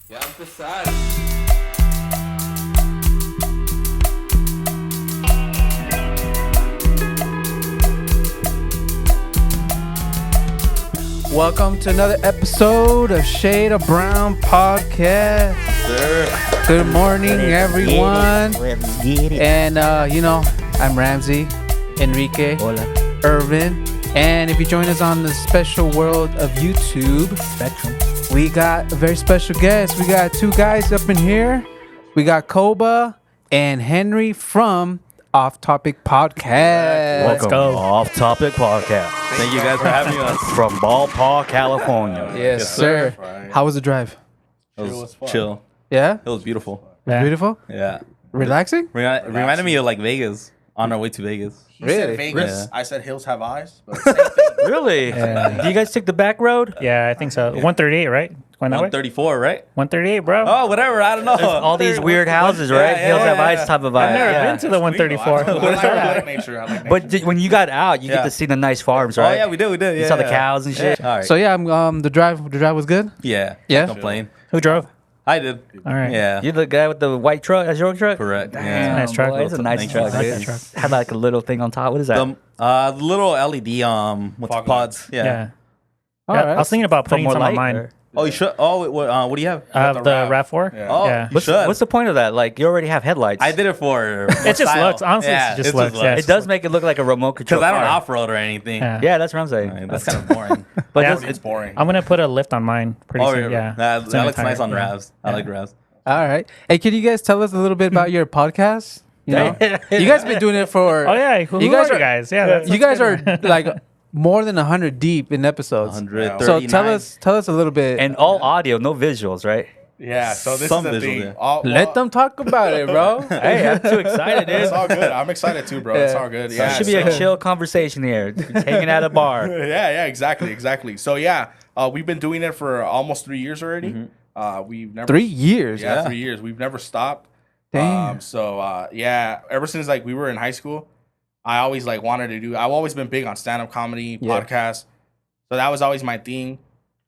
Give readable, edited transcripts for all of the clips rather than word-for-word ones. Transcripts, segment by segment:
Ya empezar. Welcome to another episode of Shade of Brown Podcast. Sir. Good morning, everyone. Let's get it. And, I'm Ramsey, Enrique, Hola. Irvin. And if you join us on the special world of YouTube, Spectrum. we got a very special guest. We got two guys up in here. We got Koba and Henry from Off Topic Podcast. Let's go. Off Topic Podcast. Thank you guys for having us. From Ballpark, California. Yes, Yes, sir. sir. How was the drive? It was chill. Yeah? It was beautiful. Yeah. Beautiful? Yeah. Relaxing? Reminded me of like Vegas. On our way to Vegas. He Really? said Vegas. Yeah. I said hills have eyes. But same thing. Really? Yeah. Do you guys take the back road? Yeah, I think so. 138, right? Going that way? 134, right? 138, bro. Oh, whatever. I don't know. All these weird houses, right? Yeah, Hills yeah, have yeah. eyes type of vibe. I've never yeah. been to the 134. I like nature. I like nature. But when you got out, you get Yeah. to see the nice farms, Oh, right? yeah, we did. Yeah, You saw the cows and shit. All right. So yeah, the drive was good? yeah. Yeah? Can't complain. Who drove? I did. All right. Yeah. You the guy with the white truck? That's your truck? Correct. Damn, Yeah. Nice truck. boy, it's a nice Thank truck. you. I like dude. that truck. Had like a little thing on top. What is that? The little LED what's Fog pods? Yeah. Yeah. All Yeah, right. I was thinking about putting more some on light, mine. or- Oh, you should. Oh, what do you have? I have the the RAV. RAV4. Yeah. Oh, Yeah. you should. What's the point of that? Like, you already have headlights. I did it for. It just looks. Honestly, yeah, it just looks. Yeah, It does make it look like a remote control. Because I don't car. off road or anything. Yeah. Yeah, that's what I'm saying. I mean, that's kind of boring. But Yeah. does- It's boring. I'm gonna put a lift on mine pretty Oh, soon. Yeah. That It's in looks the nice tire. on Yeah. Ravs. I like Ravs. All right. Hey, can you guys tell us a little bit about your podcast? You know, you guys been doing it for. Oh yeah. Who You are guys you are- guys? Yeah. That's, You guys are like more than 100 deep in episodes. 139. So tell us a little bit. and all audio, no visuals, right? Yeah. So this Some is the visual, thing. yeah. Let them talk about it, bro. Hey, I'm too excited, It's dude. all good. I'm excited too, bro. It's Yeah. all good. It Yeah. should be a chill conversation here. Just hanging at a bar. Yeah. Exactly. So yeah, we've been doing it for almost 3 years already. We've never 3 years. Yeah, Yeah. 3 years. We've never stopped. Damn. Yeah, ever since like we were in high school, I always like wanted to do. I've always been big on stand-up comedy, Yeah. podcasts. So that was always my thing.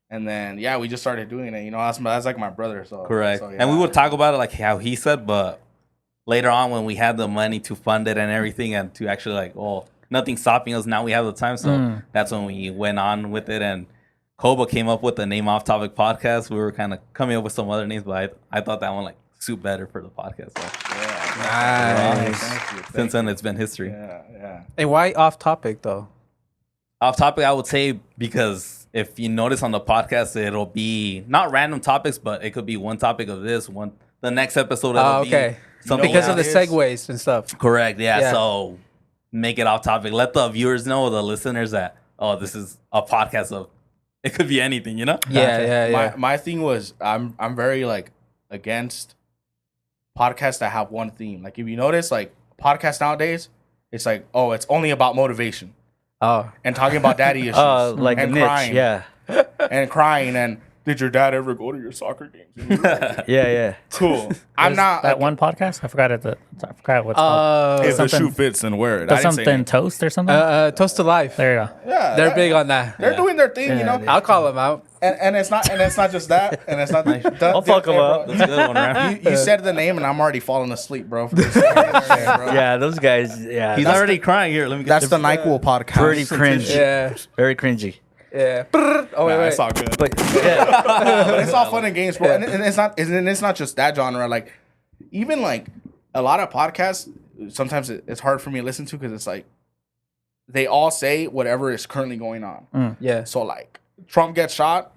And then yeah, we just started doing it. You know, that's like my brother. So Correct. So, yeah. And we would talk about it like how he said, but later on when we had the money to fund it and everything and to actually like, oh, nothing's stopping us. Now we have the time. So that's when we went on with it. And Koba came up with the name Off Topic Podcast. We were kind of coming up with some other names, but I thought that one like suit better for the podcast. So Nice. Thank you. since then, it's been history. Yeah. And why off topic though? Off topic, I would say because if you notice on the podcast, it'll be not random topics, but it could be one topic of this, one the next episode. It'll Oh, okay. Be something Because of the else. segues and stuff. Correct. Yeah, Yeah. So make it off topic. Let the viewers know, the listeners, that this is a podcast of. It could be anything, you know. Yeah. My thing was I'm very like against podcasts that have one theme. Like if you notice, like podcasts nowadays, it's like, oh, it's only about motivation Oh. and talking about daddy issues. Like a and niche, crying. yeah. And crying and did your dad ever go to your soccer games? And you're like, Yeah. cool. I'm not that one podcast. I forgot what it's called. If the something- shoe fits, then wear it. Does I didn't say something anything. toast or something? Toast to Life. there you go. Yeah, They're big on that. They're doing their thing, you know. I'll call them out. And it's not just that, and it's not. I'll fuck 'em up. That's a good one, right? You said the name, and I'm already falling asleep, bro. For this bro. Yeah, those guys, yeah. He's already crying here. Let me. That's the NyQuil podcast. pretty cringe. Yeah. Very cringy. Yeah. Oh, wait. It's all good. But yeah, But it's all fun and games, bro. And it's not just that genre. Like even like a lot of podcasts, sometimes it's hard for me to listen to because it's like they all say whatever is currently going on. Yeah. So like Trump gets shot,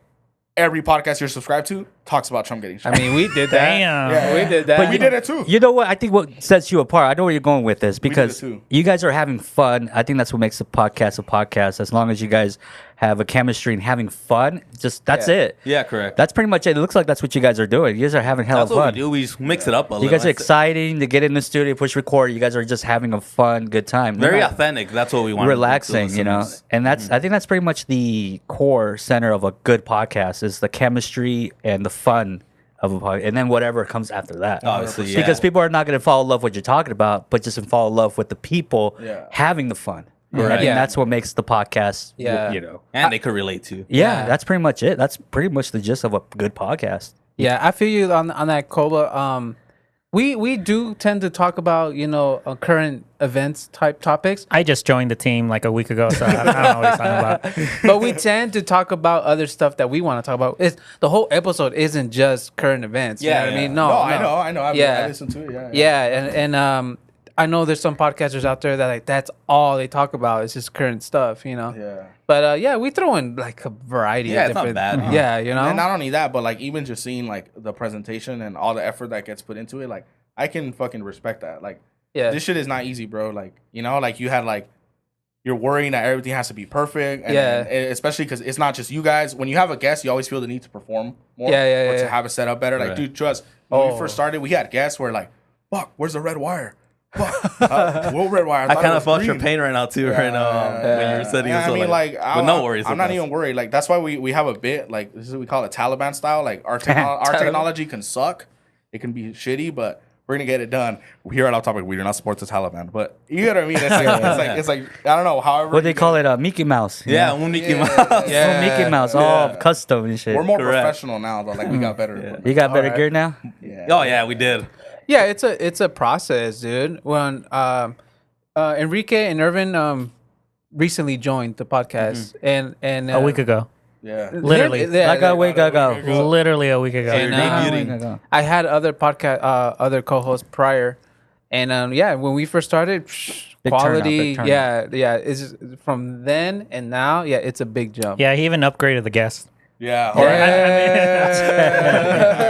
every podcast you're subscribed to talks about Trump getting shot. I mean, we did that. Damn. Yeah, We did that. But we did it too. you know what? I think what sets you apart, I know where you're going with this, because too. you guys are having fun. I think that's what makes a podcast. As long as you guys have a chemistry and having fun, just that's Yeah. it. Yeah, correct. That's pretty much it. It looks like that's what you guys are doing. You guys are having hell That's of what fun. we do. We just mix it up a little. You guys are That's it. exciting to get in the studio, push record. You guys are just having a fun, good time. Very You're not authentic. That's what we want. relaxing, you know. And that's I think that's pretty much the core center of a good podcast is the chemistry and the fun of a podcast, and then whatever comes after that. Obviously, yeah. Because people are not going to fall in love with what you're talking about, but just fall in love with the people Yeah. having the fun. I Right. think Yeah. that's what makes the podcast, Yeah. you know. and they could relate to. Yeah, Yeah. that's pretty much it. That's pretty much the gist of a good podcast. Yeah, I feel you on that, Koba. We do tend to talk about current events type topics, I just joined the team like a week ago, so I don't know what he's talking about. but we tend to talk about other stuff that we want to talk about. It's the whole episode isn't just current events. You know what I mean? No, I know. Yeah. I listen to it. Yeah, and I know there's some podcasters out there that like that's all they talk about. It's just current stuff, Yeah. But yeah, we throw in like a variety Yeah, of it's not different. bad, huh? Yeah, you know. And not only that, but like even just seeing like the presentation and all the effort that gets put into it, like I can fucking respect that. Like Yeah. this shit is not easy, bro. Like like you had like you're worrying that everything has to be perfect. And Yeah. especially because it's not just you guys. When you have a guest, you always feel the need to perform more. Yeah, Or to yeah. have it set up better. Like, Right. dude, trust. When we Oh. first started, we had guests where like, fuck, where's the red wire? Fuck, what red wire? I thought it kind of was felt your green. pain right now too, right now when you were sitting. Yeah, so I mean, like, but no worries. I'm with not us. even worried. Like, that's why we have a bit. Like, this is what we call it Taliban style. Like, our technology can suck. It can be shitty, but we're gonna get it done. Here at Off Topic, we do not support the Taliban, but you know what I mean. It's like I don't know. However, What they call it? Mickey Mouse. Yeah, un Mickey Mouse. Yeah. Mickey Mouse, all custom and shit. We're more Correct. professional now, though. Like, we got better. equipment. You got better Alright. gear now? Yeah. Oh yeah, we did. Yeah, it's a process, dude. When Enrique and Irvin recently joined the podcast, and A week ago. Yeah. Literally. Like a week ago. Literally a week ago. And, debuting. I had other other co-hosts prior, and yeah, when we first started, Big quality, turnout, big yeah, it's just, from then and now, yeah, it's a big jump. Yeah, he even upgraded the guest. Yeah. Yeah.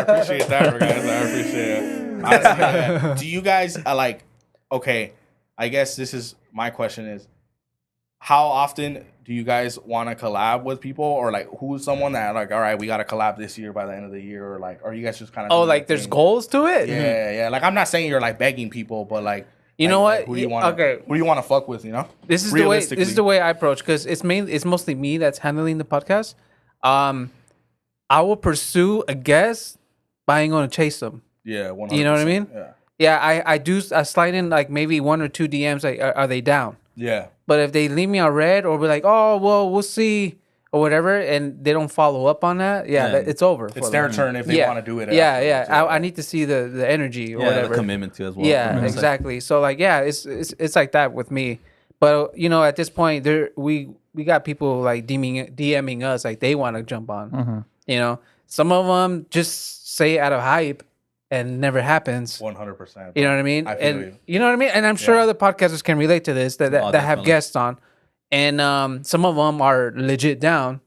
I appreciate that, guys. I appreciate it. Honestly, do you guys like? Okay, I guess this is my question: is how often do you guys want to collab with people, or like who's someone that like, all right, we got to collab this year by the end of the year, or like, are you guys just kind of? Oh, like there's goals to it. Yeah. Like I'm not saying you're like begging people, but like. You like, know what? like, who do you want? Okay. Who do you want to fuck with? You know. This is the way I approach, because it's mostly me that's handling the podcast. I will pursue a guest, but I ain't gonna chase them. Yeah. 100%. You know what I mean? Yeah. Yeah, I slide in like maybe 1 or 2 DMs, like are they down? Yeah. But if they leave me on red or be like, oh well, we'll see or whatever, and they don't follow up on that, it's over. It's for their them. turn if they want to do it. Yeah, afterwards. I need to see the energy or Yeah, whatever. the commitment to as well. Yeah, from exactly. So like, yeah, it's like that with me. But at this point, we got people like DMing us like they want to jump on. Some of them just say out of hype and never happens. 100%. You know what I mean? I feel you. You know what I mean? And I'm sure Yeah. other podcasters can relate to this that have definitely. guests on. And some of them are legit down.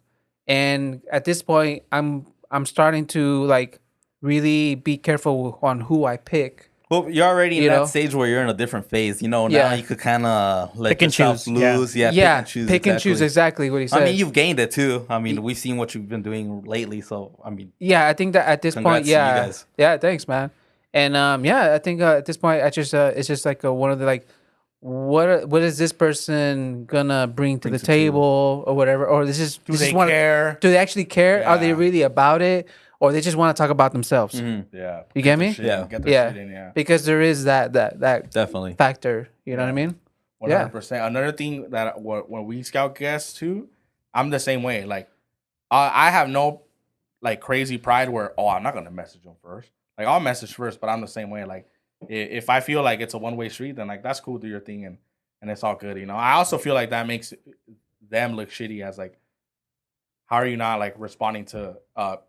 And at this point, I'm starting to like really be careful on who I pick. Well, you're already in You that know? stage where you're in a different phase. Now Yeah. you could kind of let Pick and yourself choose, yeah. loose. Yeah, Yeah, pick and choose. exactly what he said. I mean, you've gained it too. I mean, we've seen what you've been doing lately. So, I mean, Yeah, I think that at this Congrats point, to you yeah, guys. yeah, thanks, man. And yeah, I think at this point, I just it's just like one of the like, what is this person gonna bring to the table or whatever, or this is Do they care? Do they actually care? Are they Yeah. really about it, or they just want to talk about themselves? Yeah. You get me? Yeah. Get their Yeah, shit in, yeah. because there is that definitely. factor. You know what I mean? 100%. Another thing that when we scout guests too, I'm the same way. Like, I have no like crazy pride where I'm not gonna message them first. Like I'll message first, but I'm the same way. Like if I feel like it's a one-way street, then like that's cool, do your thing, and it's all good. I also feel like that makes them look shitty as like, how are you not like responding to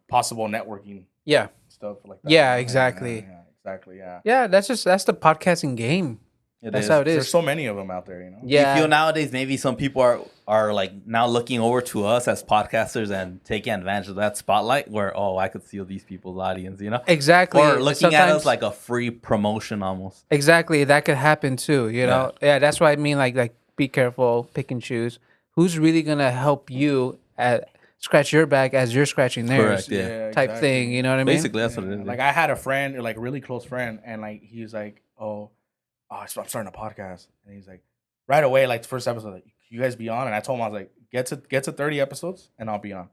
possible networking Yeah, stuff like that? Yeah, exactly. Yeah, exactly. Yeah. yeah. That's the podcasting game. It That's is. how it There's is. so many of them out there. Yeah, You feel nowadays maybe some people are like now looking over to us as podcasters and taking advantage of that spotlight where I could steal these people's audience, exactly. or looking at us Sometimes- like a free promotion almost. Exactly, that could happen too. Yeah, that's why I mean, like, be careful, pick and choose. Who's really gonna help you at scratch your back as you're scratching theirs? Correct, yeah. Type exactly. thing. You know what I mean? Basically, that's what it is. Like I had a friend, like a really close friend, and like he's like, I'm starting a podcast, and he's like, right away, like the first episode, like, you guys be on, and I told him I was like, get to 30 episodes, and I'll be on.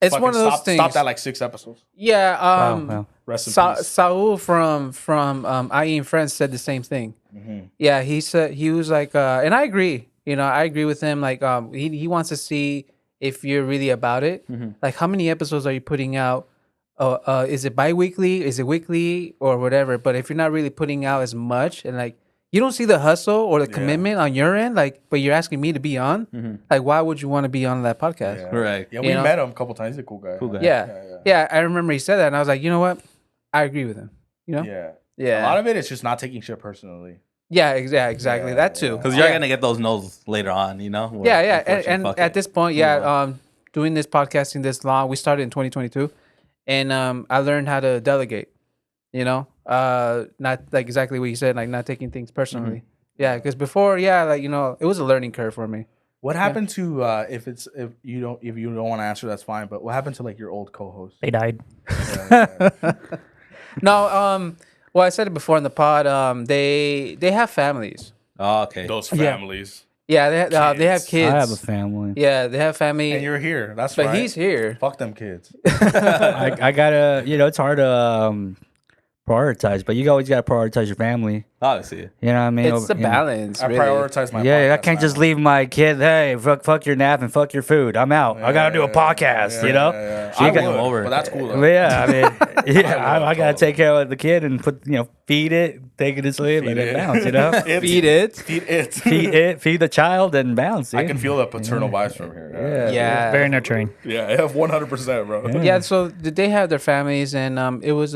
It's Fucking one of those things. Stopped at like 6 episodes. Yeah. Wow. Rest in peace. Saul from IE and Friends said the same thing. Mhm. Yeah, he said he was like, and I agree. I agree with him. Like, he wants to see if you're really about it. Mm-hmm. Like, how many episodes are you putting out is it bi-weekly? Is it weekly or whatever? But if you're not really putting out as much and like you don't see the hustle or the commitment on your end, like, but you're asking me to be on, like, why would you want to be on that podcast? Yeah. Right. Yeah, we You know? met him a couple times. He's a cool guy. Cool guy. Yeah. I remember he said that, and I was like, you know what? I agree with him. You know? Yeah. A lot of it is just not taking shit personally. Yeah, exactly. Yeah, That too. Because you're Yeah. gonna get those no's later on, you know. where Yeah. unfortunately, And fuck at it. this point, doing this podcasting this long, we started in 2022, and I learned how to delegate. You know, not like exactly what you said, like not taking things personally. Yeah, because before, like it was a learning curve for me. What happened to if you don't want to answer, that's fine. But what happened to like your old co-host? They died. No, well, I said it before in the pod. They have families. Oh, okay. Those families. Yeah, they have kids. I have a family. Yeah, they have family. And you're here. That's but right. he's here. Fuck them kids. I gotta, it's hard to prioritize, but you always gotta prioritize your family. Obviously. You know what I mean? It's the You know. balance. I really. prioritize my. Yeah, I podcast can't just family. leave my kid. Hey, fuck your nap and fuck your food. I'm out. I gotta do a podcast. Yeah, you know. yeah. So you I got- would, over. but that's cool. But Though. yeah, I mean, yeah, I gotta totally. take care of the kid and feed it, take it to sleep, and then it. bounce. You know, Feed it. Feed it. feed the child, and bounce. I dude. can feel the paternal vibes from here. Yeah. Very nurturing. Yeah, 100%, bro. Yeah, so they have their families, and it was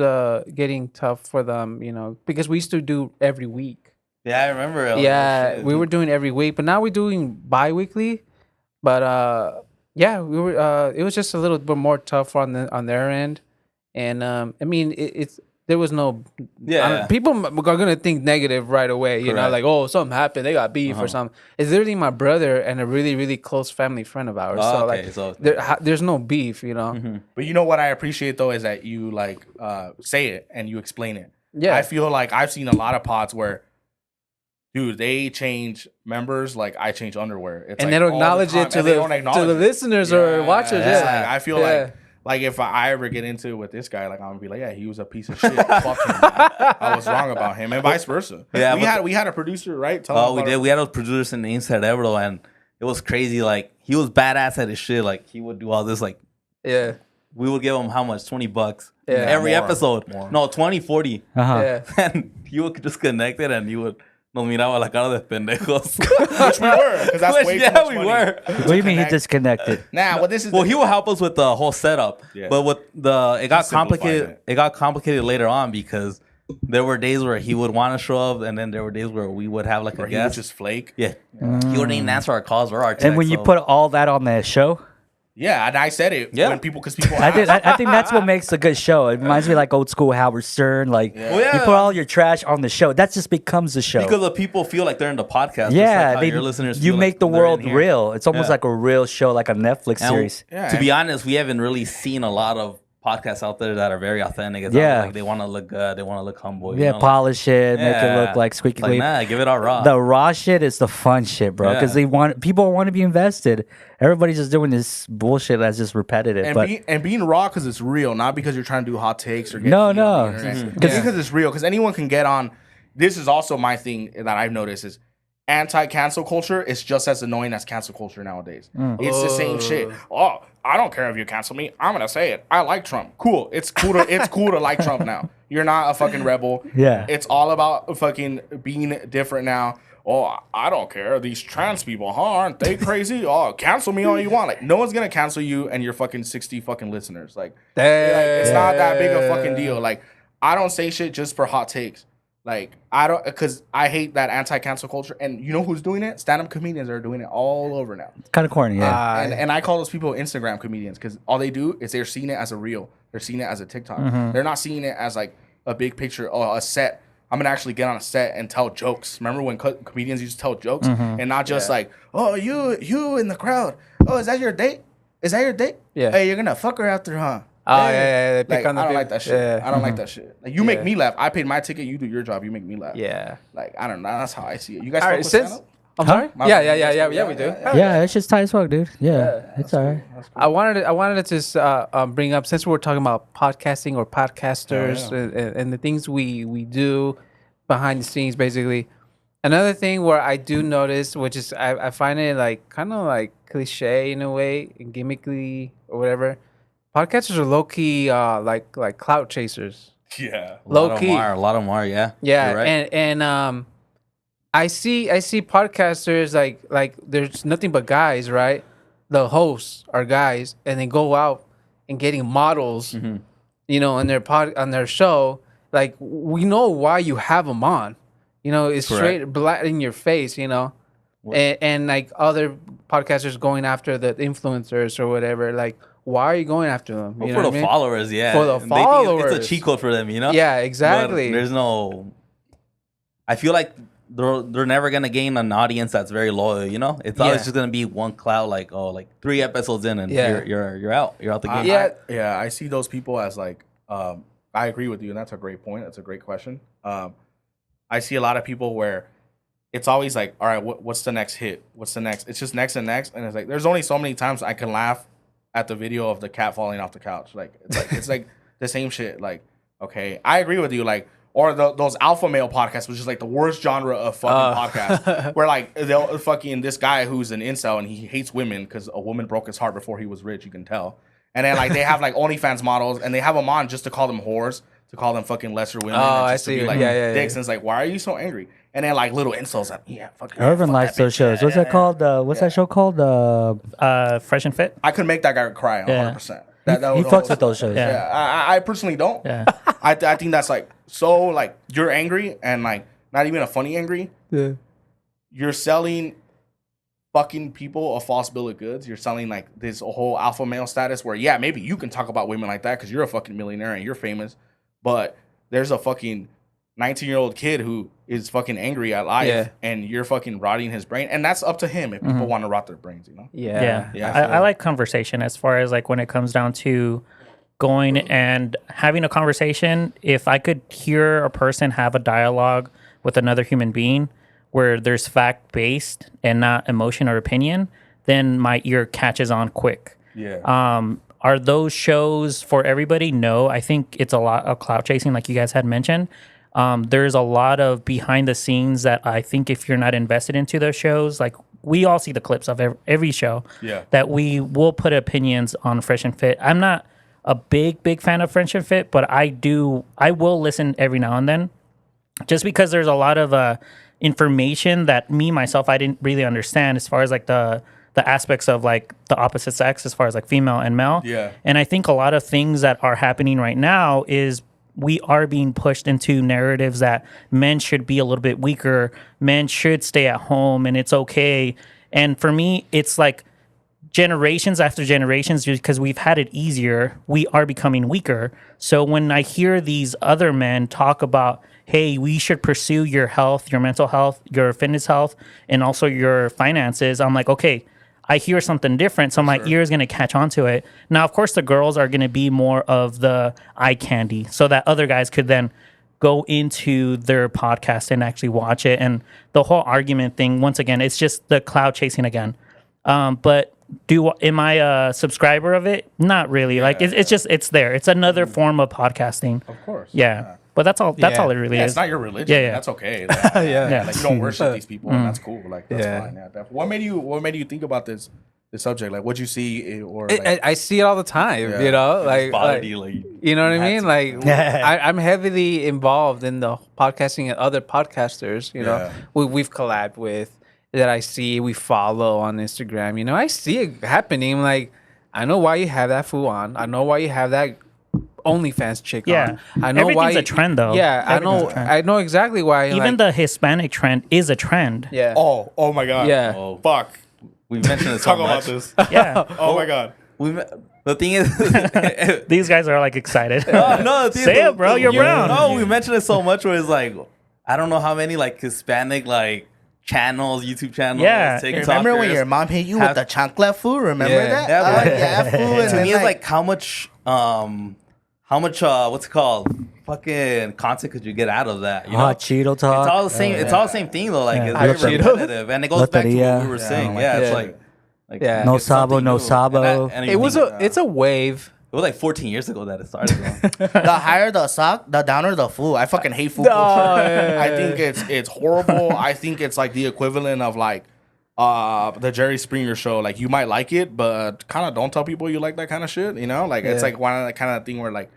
getting tough for them, because we used to do every week. Yeah, I remember. Yeah, we were doing every week, but now we're doing bi-weekly. But yeah, we were. It was just a little bit more tough on their end, and I mean, there was no. Yeah. People are gonna think negative right away. You know, Correct. like, oh, something happened, they got beef or something. It's literally my brother and a really really close family friend of ours. Oh, so okay, like, so- there's no beef. You know. But you know what I appreciate though is that you like say it and you explain it. Yeah. I feel like I've seen a lot of pods where, dude, they change members like I change underwear. It's And like they don't all acknowledge time, it to and they don't the acknowledge it. listeners or watchers. It's Yeah. like, I feel Yeah. like if I ever get into it with this guy, like I'm gonna be like, yeah, he was a piece of shit. Fuck him. I was wrong about him, and vice versa. Yeah, we had a producer, right? Tell Oh, him we about did. it. We had those producers in the Inside Evero, and it was crazy. Like he was badass at his shit. Like he would do all this. Like Yeah. we would give him how much? $20 Yeah. every More. episode. More. No, 20, 40. Uh-huh. Yeah. And you would just connect it, and you would nos miraba la cara de pendejos. Which we were, because that's Which, way too yeah, much we money. were. What do you mean he connect. disconnected? Nah, well, this is Well, he would help us with the whole setup, Yeah. but with it got simplified complicated. it. It got complicated later on because there were days where he would want to show up, and then there were days where we would have like where a he would guest. just flake. Yeah, he wouldn't even answer our calls or our texts. And when you so- put all that on the show, Yeah, and I said it. Yeah. When because people I ask. think that's what makes a good show. It reminds me like old school Howard Stern. Like Well, yeah. you put all your trash on the show, that just becomes the show. because the people feel like they're in the podcast. yeah, just like how they, your listeners you feel make like the they're in world here. real. It's almost Yeah. like a real show, like a Netflix And series. Yeah, to be honest, we haven't really seen a lot of podcasts out there that are very authentic. It's Yeah. like they want to look good, they want to look humble. you Yeah, know? polish it, make it Yeah. look like squeaky It's like, clean. nah, give it all raw. The raw shit is the fun shit, bro. Because Yeah. people want to be invested. Everybody's just doing this bullshit that's just repetitive. and being raw because it's real, not because you're trying to do hot takes or get No, heat on no. the internet. Mhm. Because it's real. Because anyone can get on. This is also my thing that I've noticed is anti-cancel culture is just as annoying as cancel culture nowadays. It's the same shit. Oh, I don't care if you cancel me. I'm gonna say it. I like Trump. Cool. It's cool to like Trump now. You're not a fucking rebel. Yeah. It's all about fucking being different now. Oh, I don't care. These trans people, huh? Aren't they crazy? Oh, cancel me all you want. Like, no one's gonna cancel you and your fucking 60 fucking listeners. Like, it's not that big a fucking deal. Like, I don't say shit just for hot takes. Like, I don't, because I hate that anti-cancel culture. And you know who's doing it? Stand-up comedians are doing it all over now. kind of corny, yeah. And I call those people Instagram comedians because all they do is they're seeing it as a reel. They're seeing it as a TikTok. They're not seeing it as like a big picture or a set. I'm gonna actually get on a set and tell jokes. Remember when comedians used to tell jokes and not just like, oh, you in the crowd. Oh, is that your date? Is that your date? Yeah. Hey, you're gonna fuck her after, huh? Oh, Hey. yeah, they pick Like, on the I don't people. like that shit. Yeah. I don't like that shit. Like you make me laugh. I paid my ticket. You do your job. You make me laugh. Yeah. Like I don't know. That's how I see it. You guys All fuck right, with since stand-up? I'm sorry. My Yeah, bad. we do. Yeah, it's just tight as fuck, dude. Yeah, it's all right. I wanted to just bring up, since we're talking about podcasting or podcasters and the things we do behind the scenes, basically. Another thing where I do notice, which is I find it like kind of like cliche in a way, and gimmicky or whatever. Podcasters are low key like clout chasers. Yeah. Low key. A lot of them are, yeah. Yeah, You're right. and I see podcasters like there's nothing but guys, right? The hosts are guys, and they go out and getting models, you know, on their show. Like, we know why you have them on, you know, it's Correct. straight black in your face, you know, and like other podcasters going after the influencers or whatever. Like, why are you going after them? Well, You for know the what I mean? followers, yeah. For the They think it's followers. a cheat code for them, you know? Yeah, But exactly. there's no. I feel like they're never gonna gain an audience that's very loyal, you know? It's always Yeah. just gonna be one cloud, like 3 episodes in and Yeah. you're out. You're out the game. Yeah. I see those people as like, I agree with you, and that's a great point. That's a great question. I see a lot of people where it's always like, all right, what's the next hit? What's the next? It's just next and next, and it's like there's only so many times I can laugh at the video of the cat falling off the couch. Like it's like the same shit. Like, okay, I agree with you. Like, or those alpha male podcasts, which is like the worst genre of fucking podcast, where like they'll fucking this guy who's an incel and he hates women because a woman broke his heart before he was rich. You can tell. And then like they have like OnlyFans models and they have them on just to call them whores, to call them fucking lesser women. Oh, and I just to see. be like Yeah. dicks. And it's like, why are you so angry? And then like little insults like, yeah, fucking. Irvin fuck likes that those bitch. shows. What's that called? What's that show called? Fresh and Fit. I could make that guy cry 100%. That He fucks with those shows. Yeah. Yeah, I personally don't. Yeah. I think that's like so like you're angry and like not even a funny angry. Yeah. You're selling fucking people a false bill of goods. You're selling like this whole alpha male status where yeah, maybe you can talk about women like that because you're a fucking millionaire and you're famous, but there's a fucking 19-year-old kid who is fucking angry at life Yeah. and you're fucking rotting his brain, and that's up to him if people want to rot their brains, you know. Yeah. Yeah. I like conversation as far as like when it comes down to going and having a conversation. If I could hear a person have a dialogue with another human being where there's fact based and not emotion or opinion, then my ear catches on quick. Yeah. Are those shows for everybody? No, I think it's a lot of clout chasing, like you guys had mentioned. There's a lot of behind the scenes that I think if you're not invested into those shows, like we all see the clips of every show, Yeah. that we will put opinions on Fresh and Fit. I'm not a big fan of Fresh and Fit, but I will listen every now and then, just because there's a lot of information that myself I didn't really understand as far as like the aspects of like the opposite sex, as far as like female and male. Yeah. And I think a lot of things that are happening right now is we are being pushed into narratives that men should be a little bit weaker, men should stay at home, and it's okay. And for me, it's like generations after generations, because we've had it easier, we are becoming weaker. So when I hear these other men talk about, hey, we should pursue your health, your mental health, your fitness health, and also your finances, I'm like, okay, I hear something different, so my ear is going to catch on to it. Now, of course, the girls are going to be more of the eye candy, so that other guys could then go into their podcast and actually watch it. And the whole argument thing, once again, it's just the cloud chasing again. But am I a subscriber of it? Not really. Like it's just it's there. It's another form of podcasting. Of course. Yeah. But that's all. That's Yeah. all it really Yeah, is. it's not your religion. Yeah, yeah. That's okay. Like, Yeah. like you don't worship these people, and that's cool. Like that's Yeah. fine. Yeah, definitely. What made you think about this subject? Like, what'd you see, or like, I see it all the time, Yeah. you know, Like, like you know what I mean? Like I'm heavily involved in the podcasting and other podcasters, you know, Yeah. we've collabed with, that I see, we follow on Instagram, you know, I see it happening. Like, I know why you have that fool on. I know why you have that OnlyFans chick Yeah. on. I know why Everything's a trend, though. Yeah, Everything's a trend. I know exactly why. Even like, the Hispanic trend is a trend. yeah. oh my god, Yeah. Oh, fuck, we mentioned it so talk about much. this. Yeah. Oh my god, The thing is, These guys are like excited. no, the thing Say is, it, bro. You're brown. No, we mentioned it so much where it's like, I don't know how many like Hispanic like channels, YouTube channels, Yeah. TikTokers. remember when your mom hit you have- with the chancla food? Remember Yeah. that? Yeah, but- Yeah, food. And to then, me, it's like how much what's it called? Fucking content could you get out of that? You know? Hot Cheeto talk. It's all the same. It's all the same thing though. Like Yeah. it's very Hot Cheeto. repetitive, and it goes back to what we were saying. like Yeah, that. it's Yeah. like Yeah. No it's something sabo, no new. sabo. And It was it's a wave. It was like 14 years ago that it started. Bro. the higher the sock, the downer the food. I fucking hate food No, culture. yeah. I think it's horrible. I think it's like the equivalent of like the Jerry Springer show, like you might like it, but kind of don't tell people you like that kind of shit. You know, like it's like one of the kind of thing where like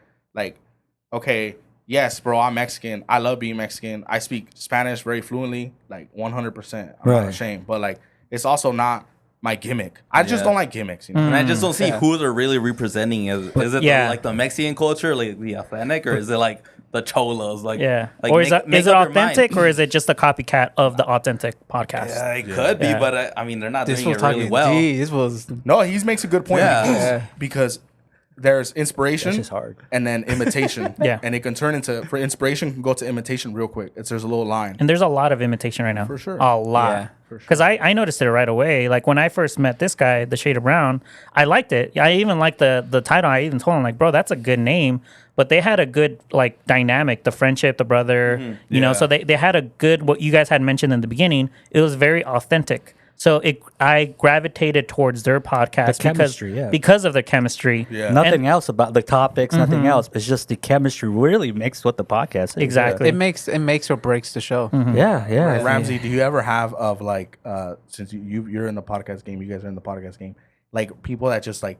okay, yes, bro, I'm Mexican. I love being Mexican. I speak Spanish very fluently, like 100%. I'm not ashamed, but like it's also not my gimmick. I just don't like gimmicks, you know. And I just don't see who they're really representing. Is it like the Mexican culture, like the authentic, or is it like the cholos? Like, like or is it authentic, or is it just a copycat of the authentic podcast? Yeah, it could be, but I mean, they're not doing it really well. No, he makes a good point because there's inspiration That's hard. and then imitation. And it can turn into, for inspiration, can go to imitation real quick. There's a little line. And there's a lot of imitation right now. For sure. A lot. Yeah, for sure. Because I noticed it right away. Like when I first met this guy, the Shade of Brown, I liked it. I even liked the title. I even told him, like, bro, that's a good name. But they had a good like dynamic, the friendship, the brother, you know, so they had a good, what you guys had mentioned in the beginning. It was very authentic. So I gravitated towards their podcast because of their chemistry. Yeah. Nothing else about the topics, nothing else. It's just the chemistry really makes what the podcast is. Exactly. It makes or breaks the show. Yeah. Ramsey, do you ever have of like since you're in the podcast game, you guys are in the podcast game, like people that just like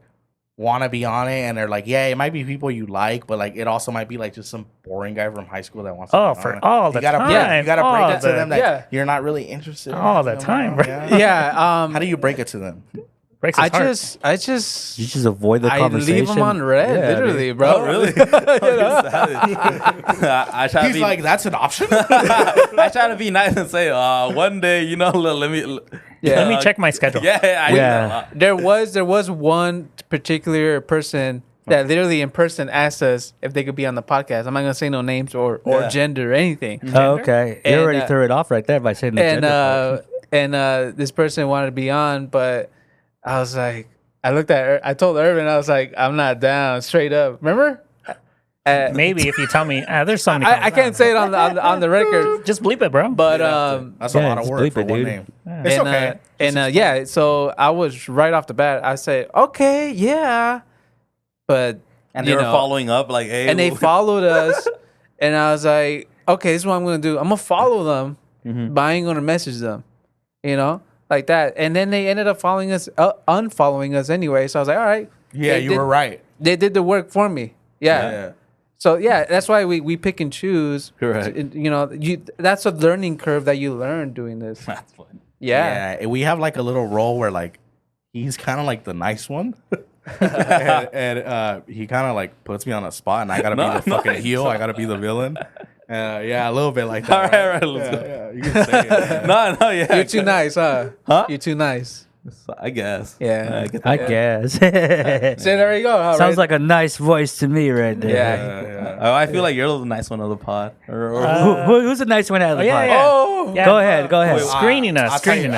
want to be on it and they're like, yeah, it might be people you like, but like it also might be like just some boring guy from high school that wants to be on it. All the time. Yeah, you gotta break it to them that you're not really interested all in the time, bro. How do you break it to them? I just You just avoid the conversation. I leave them on red, literally, bro. Oh, really? I try He's like, that's an option. I try to be nice and say, one day, you know, let me check my schedule. There was one particular person that literally in person asked us if they could be on the podcast. I'm not gonna say no names or gender or anything. Oh, okay. You And, already threw it off right there by saying the gender. And this person wanted to be on, but I was like, I told Irvin, I was like, I'm not down, straight up. Remember? Maybe if you tell me, there's so many. I can't say it on the record. Just bleep it, bro. But that's a lot of work for one name. It's okay. And so I was right off the bat. I said, okay, yeah, but and they were following up like, hey, and they followed us, and I was like, okay, this is what I'm gonna do. I'm gonna follow them, but I ain't gonna message them, you know, like that. And then they ended up following us, unfollowing us anyway. So I was like, all right, yeah, you were right. They did the work for me. Yeah. So yeah, that's why we pick and choose. Right. You know, that's a learning curve that you learn doing this. That's fun. Yeah. We have like a little role where like he's kind of like the nice one, and he kind of like puts me on a spot, and I gotta be the fucking heel. I gotta be the villain. Yeah, a little bit like that. All right, let's go. Yeah, you can say it. No, yeah. You're too nice, huh? Huh? You're too nice. I guess. Yeah. I guess. So there you go. Sounds like a nice voice to me right there. Yeah. I feel like you're the nice one of the pod. Who's the nice one out of the pod? Oh, Yeah. Go ahead. Screening us. Screen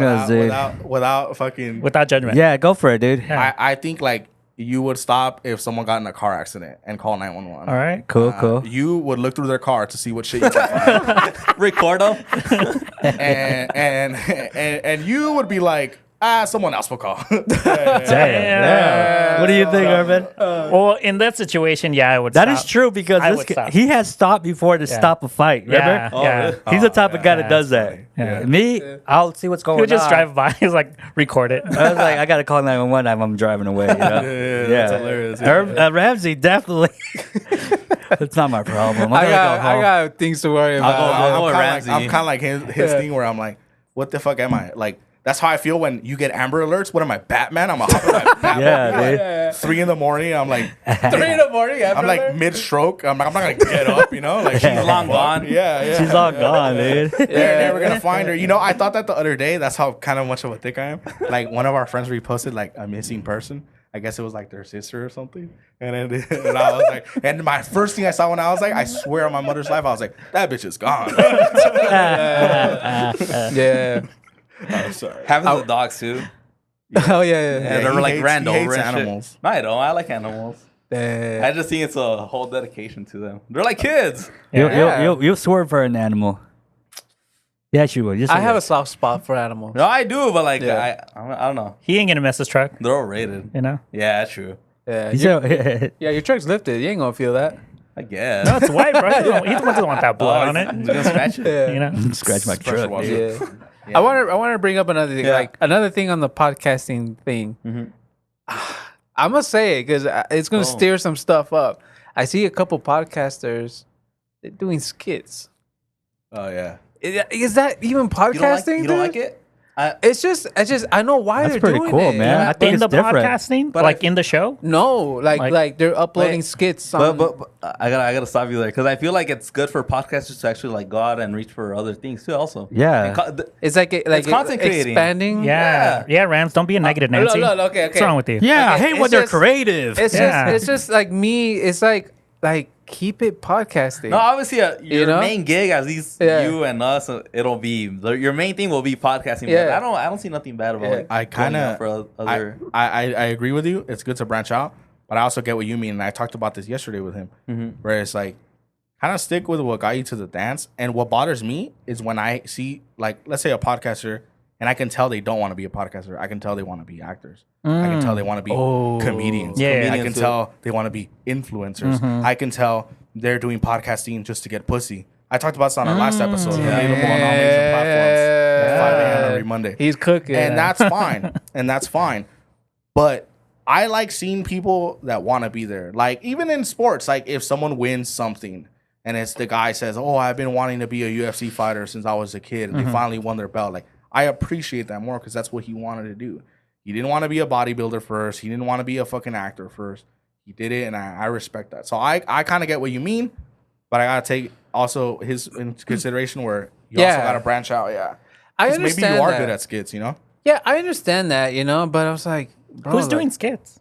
us, dude. Without fucking. Without judgment. Yeah, go for it, dude. I think like you would stop if someone got in a car accident and call 911. All right. Cool. You would look through their car to see what shit you can find. Record them. and you would be like, someone else will call. Damn. What do you think, Arvin? Well, in that situation, I would. That stop. is true because he has stopped before to stop a fight. Remember? Yeah. He's the type of guy that does that. Yeah. Me, I'll see what's going on. He'll just drive by. He's like, record it. I was like, I gotta call 911 if I'm driving away. You know? That's hilarious. Ramsey definitely. It's not my problem. I got things to worry about. I'll go with Ramsey. I'm kind of like his thing where I'm like, what the fuck am I? Like, that's how I feel when you get Amber Alerts. What am I, Batman? I'm a hop in my Batman. 3 in the morning. I'm like 3 in the morning. I'm like mid-stroke. I'm not gonna get up. You know, like she's long gone. Yeah. She's all gone, dude. You're never gonna find her. You know, I thought that the other day. That's how kind of much of a thick I am. Like one of our friends reposted like a missing person. I guess it was like their sister or something. And then and I was like, and my first thing I saw when I was like, I swear on my mother's life, I was like, that bitch is gone. Yeah. I'm sorry. Having the dogs too. Oh yeah. And they're like random. He hates animals. No, I don't. I like animals. I just think it's a whole dedication to them. They're like kids. You'll swerve for an animal. Yes, you will. I have a soft spot for animals. No, I do, but like I don't know. He ain't gonna mess his truck. They're overrated. You know. Yeah, that's true. Yeah. Your truck's lifted. You ain't gonna feel that. I guess. No, it's white, bro. He doesn't want that blood on it. He's gonna scratch it. Yeah. You know. Scratch my truck. wash dude. Yeah. I want to bring up another thing, Yeah. like another thing on the podcasting thing. I'm gonna say it because it's gonna stir some stuff up. I see a couple podcasters they're doing skits. Oh yeah. Is that even podcasting? You don't dude? like it? It's just I know why That's they're pretty doing cool, it. man. I think in it's the different. podcasting, But like in the show. No, like they're uploading Wait, skits. On, But I gotta stop you there because I feel like it's good for podcasters to actually like go out and reach for other things too. Also, Yeah. And it's like content creating. expanding. Yeah, Rams, don't be a negative Nancy. okay. What's wrong with you? Yeah, I Okay, hate when it's they're just- creative. It's Yeah. just like me. It's like keep it podcasting. No, obviously, your know? main gig, at least Yeah. you and us, it'll be your main thing will be podcasting. Yeah. But I don't see nothing bad about like I kind going out of for other. I agree with you. It's good to branch out, but I also get what you mean. And I talked about this yesterday with him, where it's like kind of stick with what got you to the dance. And what bothers me is when I see like let's say a podcaster, and I can tell they don't want to be a podcaster. I can tell they want to be actors. I can tell they want to be comedians. Yeah. I can Comedians, tell they want to be influencers. I can tell they're doing podcasting just to get pussy. I talked about this on our last episode. Available on all major platforms at 5 a.m. every Monday. He's cooking, And that's fine. And that's fine. But I like seeing people that want to be there. Like, even in sports, like if someone wins something and it's the guy says, oh, I've been wanting to be a UFC fighter since I was a kid, and they finally won their belt. Like, I appreciate that more because that's what he wanted to do. He didn't want to be a bodybuilder first. He didn't want to be a fucking actor first. He did it, and I respect that. So I kind of get what you mean, but I got to take also his into consideration where you also got to branch out. Yeah. I 'Cause understand maybe you are that. good at skits, you know? Yeah, I understand that, but I was like, bro, Who's like, doing skits?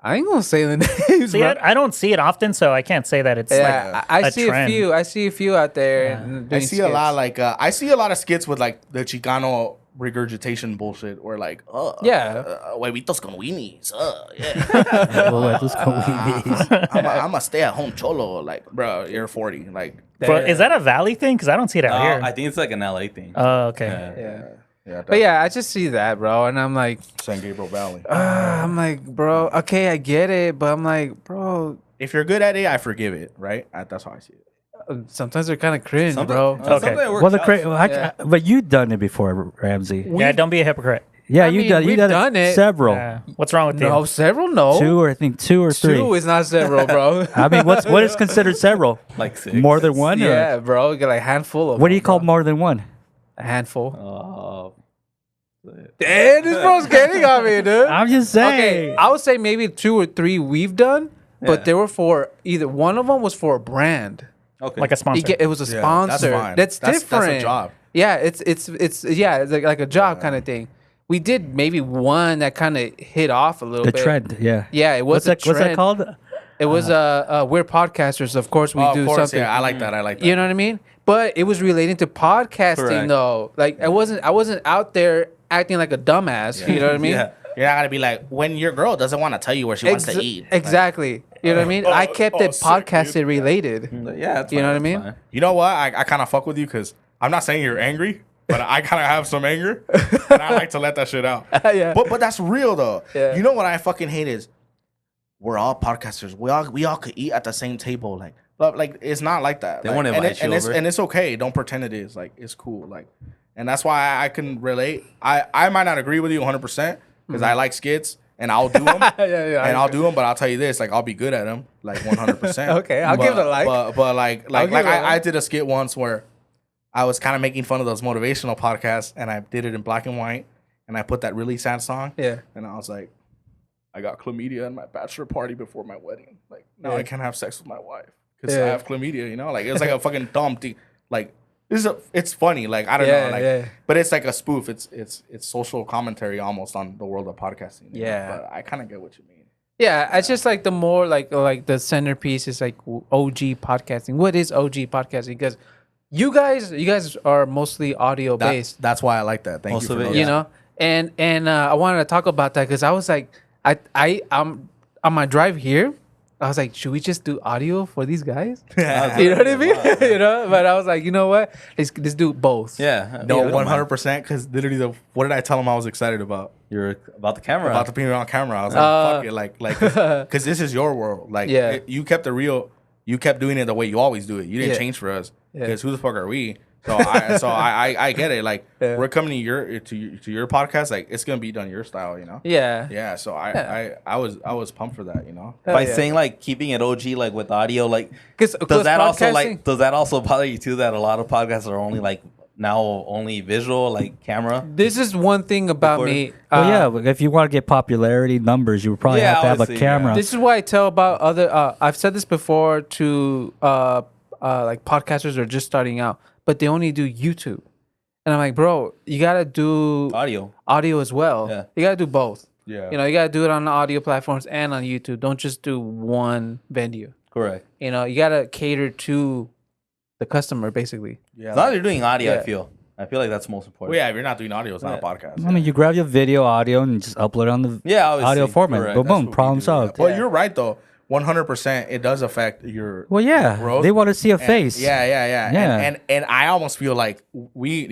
I ain't gonna say the names. See, bro. I don't see it often, so I can't say that it's Yeah, like I a see trend. a few. I see a few out there. I see a lot like I see a lot of skits with like the Chicano regurgitation bullshit or like huevitos con weenies I'm a stay at home cholo like bro you're 40 like But is that a Valley thing? Because I don't see it out here. I think it's like an LA thing. Oh, okay. yeah. But yeah, I just see that, bro, and I'm like, San Gabriel Valley. bro, okay, I get it, but I'm like, bro, If you're good at it, I forgive it, right? That's how I see it. sometimes they're kind of cringe, Something- bro. something that works Well, the out. but you've done it before, Ramsey. Yeah, don't be a hypocrite. Yeah, I you've mean, done. we've You done it. several, Yeah. What's wrong with No, you? several, no. two or three. Two is not several, bro. I mean, what is considered several? Like 6. More than one? Or Yeah, bro, you got like a handful of. what do you them, call bro. more than one? A handful? Oh, Damn, this bro's getting on me, dude. I'm just Okay, saying. I would say maybe 2 or 3 we've done, but Yeah. they were for either one of them was for a brand. okay. Like a sponsor. It was a sponsor. fine. That's different. That's a job. Yeah, it's like a job kind of thing. We did maybe one that kind of hit off a little The bit. trend, yeah. Yeah, it was What's a that? What's that trend. called? It was we're podcasters. Of course, we Oh, do of course, something. yeah, I like that. I like that. You know what I mean? But it was relating to podcasting, Correct. though. Like I wasn't out there acting like a dumbass. You know what I mean? Yeah. You're not gonna be like when your girl doesn't want to tell you where she wants to eat. Exactly. You know what I mean? I kept it sick, podcasted related. Yeah, that's You know fine, what I mean? that's fine. You know what? I kind of fuck with you because I'm not saying you're angry, but I kind of have some anger, and I like to let that shit out. Yeah. But that's real though. Yeah. You know what I fucking hate is we're all podcasters. We all could eat at the same table. But it's not like that. They Like, won't and invite you it's over. and it's okay. Don't pretend it is. Like it's cool. Like, and that's why I can relate. I might not agree with you 100% because I like skits and I'll do them. Yeah, And I'll do them, but I'll tell you this: like I'll be good at them, like 100%. Okay, I'll give it a like. But like give it a like. I did a skit once where I was kind of making fun of those motivational podcasts, and I did it in black and white, and I put that really sad song. Yeah. And I was like, I got chlamydia in my bachelor party before my wedding. Like now Yeah. I can't have sex with my wife because Yeah. I have chlamydia. You know, like it was like a fucking dumb thing. Like it's funny. Like I don't Yeah, know. Like, yeah. but it's like a spoof. It's social commentary almost on the world of podcasting. you know? Yeah. But I kind of get what you mean. Yeah, it's just like the more like the centerpiece is like OG podcasting. What is OG podcasting? Because you guys are mostly audio based. That's why I like that. Thank Most you for of it, noticing. You know, and I wanted to talk about that because I was like, I'm on my drive here. I was like, should we just do audio for these guys? You know what I mean? You know, but I was like, you know what? Let's do both. Yeah. No, yeah. 100%. Because literally, what did I tell him I was excited about? You're about the camera. About the being on camera. I was like, fuck it. Because this is your world. Like, Yeah. you kept it real. You kept doing it the way you always do it. You didn't Yeah. change for us. Yeah. Because who the fuck are we So I get it. Like we're coming to your podcast. Like it's gonna be done your style, you know. Yeah. Yeah. So I was pumped for that, you know. By yeah. saying like keeping it OG like with audio, like Because does that also bother you too that a lot of podcasts are only like now only visual, like camera? This is one thing about me. Well, yeah, but if you want to get popularity numbers, you would probably Yeah, have to have a obviously, camera. This is why I tell about other. I've said this before to like podcasters who are just starting out, but they only do YouTube, and I'm like, bro, you gotta do Audio. as well. Yeah. You gotta do both. Yeah. You know, you gotta do it on the audio platforms and on YouTube. Don't just do one venue. Correct. You know, you gotta cater to the customer, basically. Yeah. As long as you're doing audio, Yeah. I feel like that's most important. Well, yeah. If you're not doing audio, it's not a podcast. I mean, you grab your video, audio, and just upload it on the Yeah, obviously. audio format. Correct. Boom, That's boom, what we problem do, solved. Yeah. Well, you're right though. 100%, it does affect your. Well, yeah, growth. they want to see a And- face. Yeah. Yeah. And I almost feel like we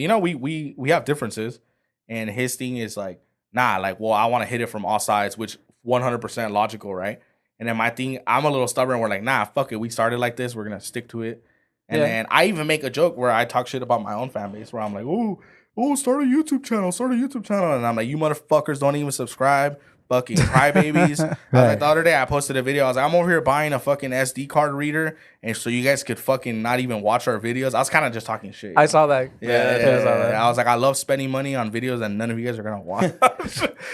have differences, and his thing is like, nah, like, well, I want to hit it from all sides, which 100% logical, right? And then my thing, I'm a little stubborn. We're like, nah, fuck it. We started like this. We're gonna stick to it. And Yeah. then I even make a joke where I talk shit about my own fan base, where I'm like, oh, start a YouTube channel, and I'm like, you motherfuckers don't even subscribe. Fucking crybabies. I was like, the other day I posted a video. I was like, I'm over here buying a fucking SD card reader, and so you guys could fucking not even watch our videos. I was kind of just talking shit. I saw that. Yeah, I saw that. I was like, I love spending money on videos that none of you guys are gonna watch.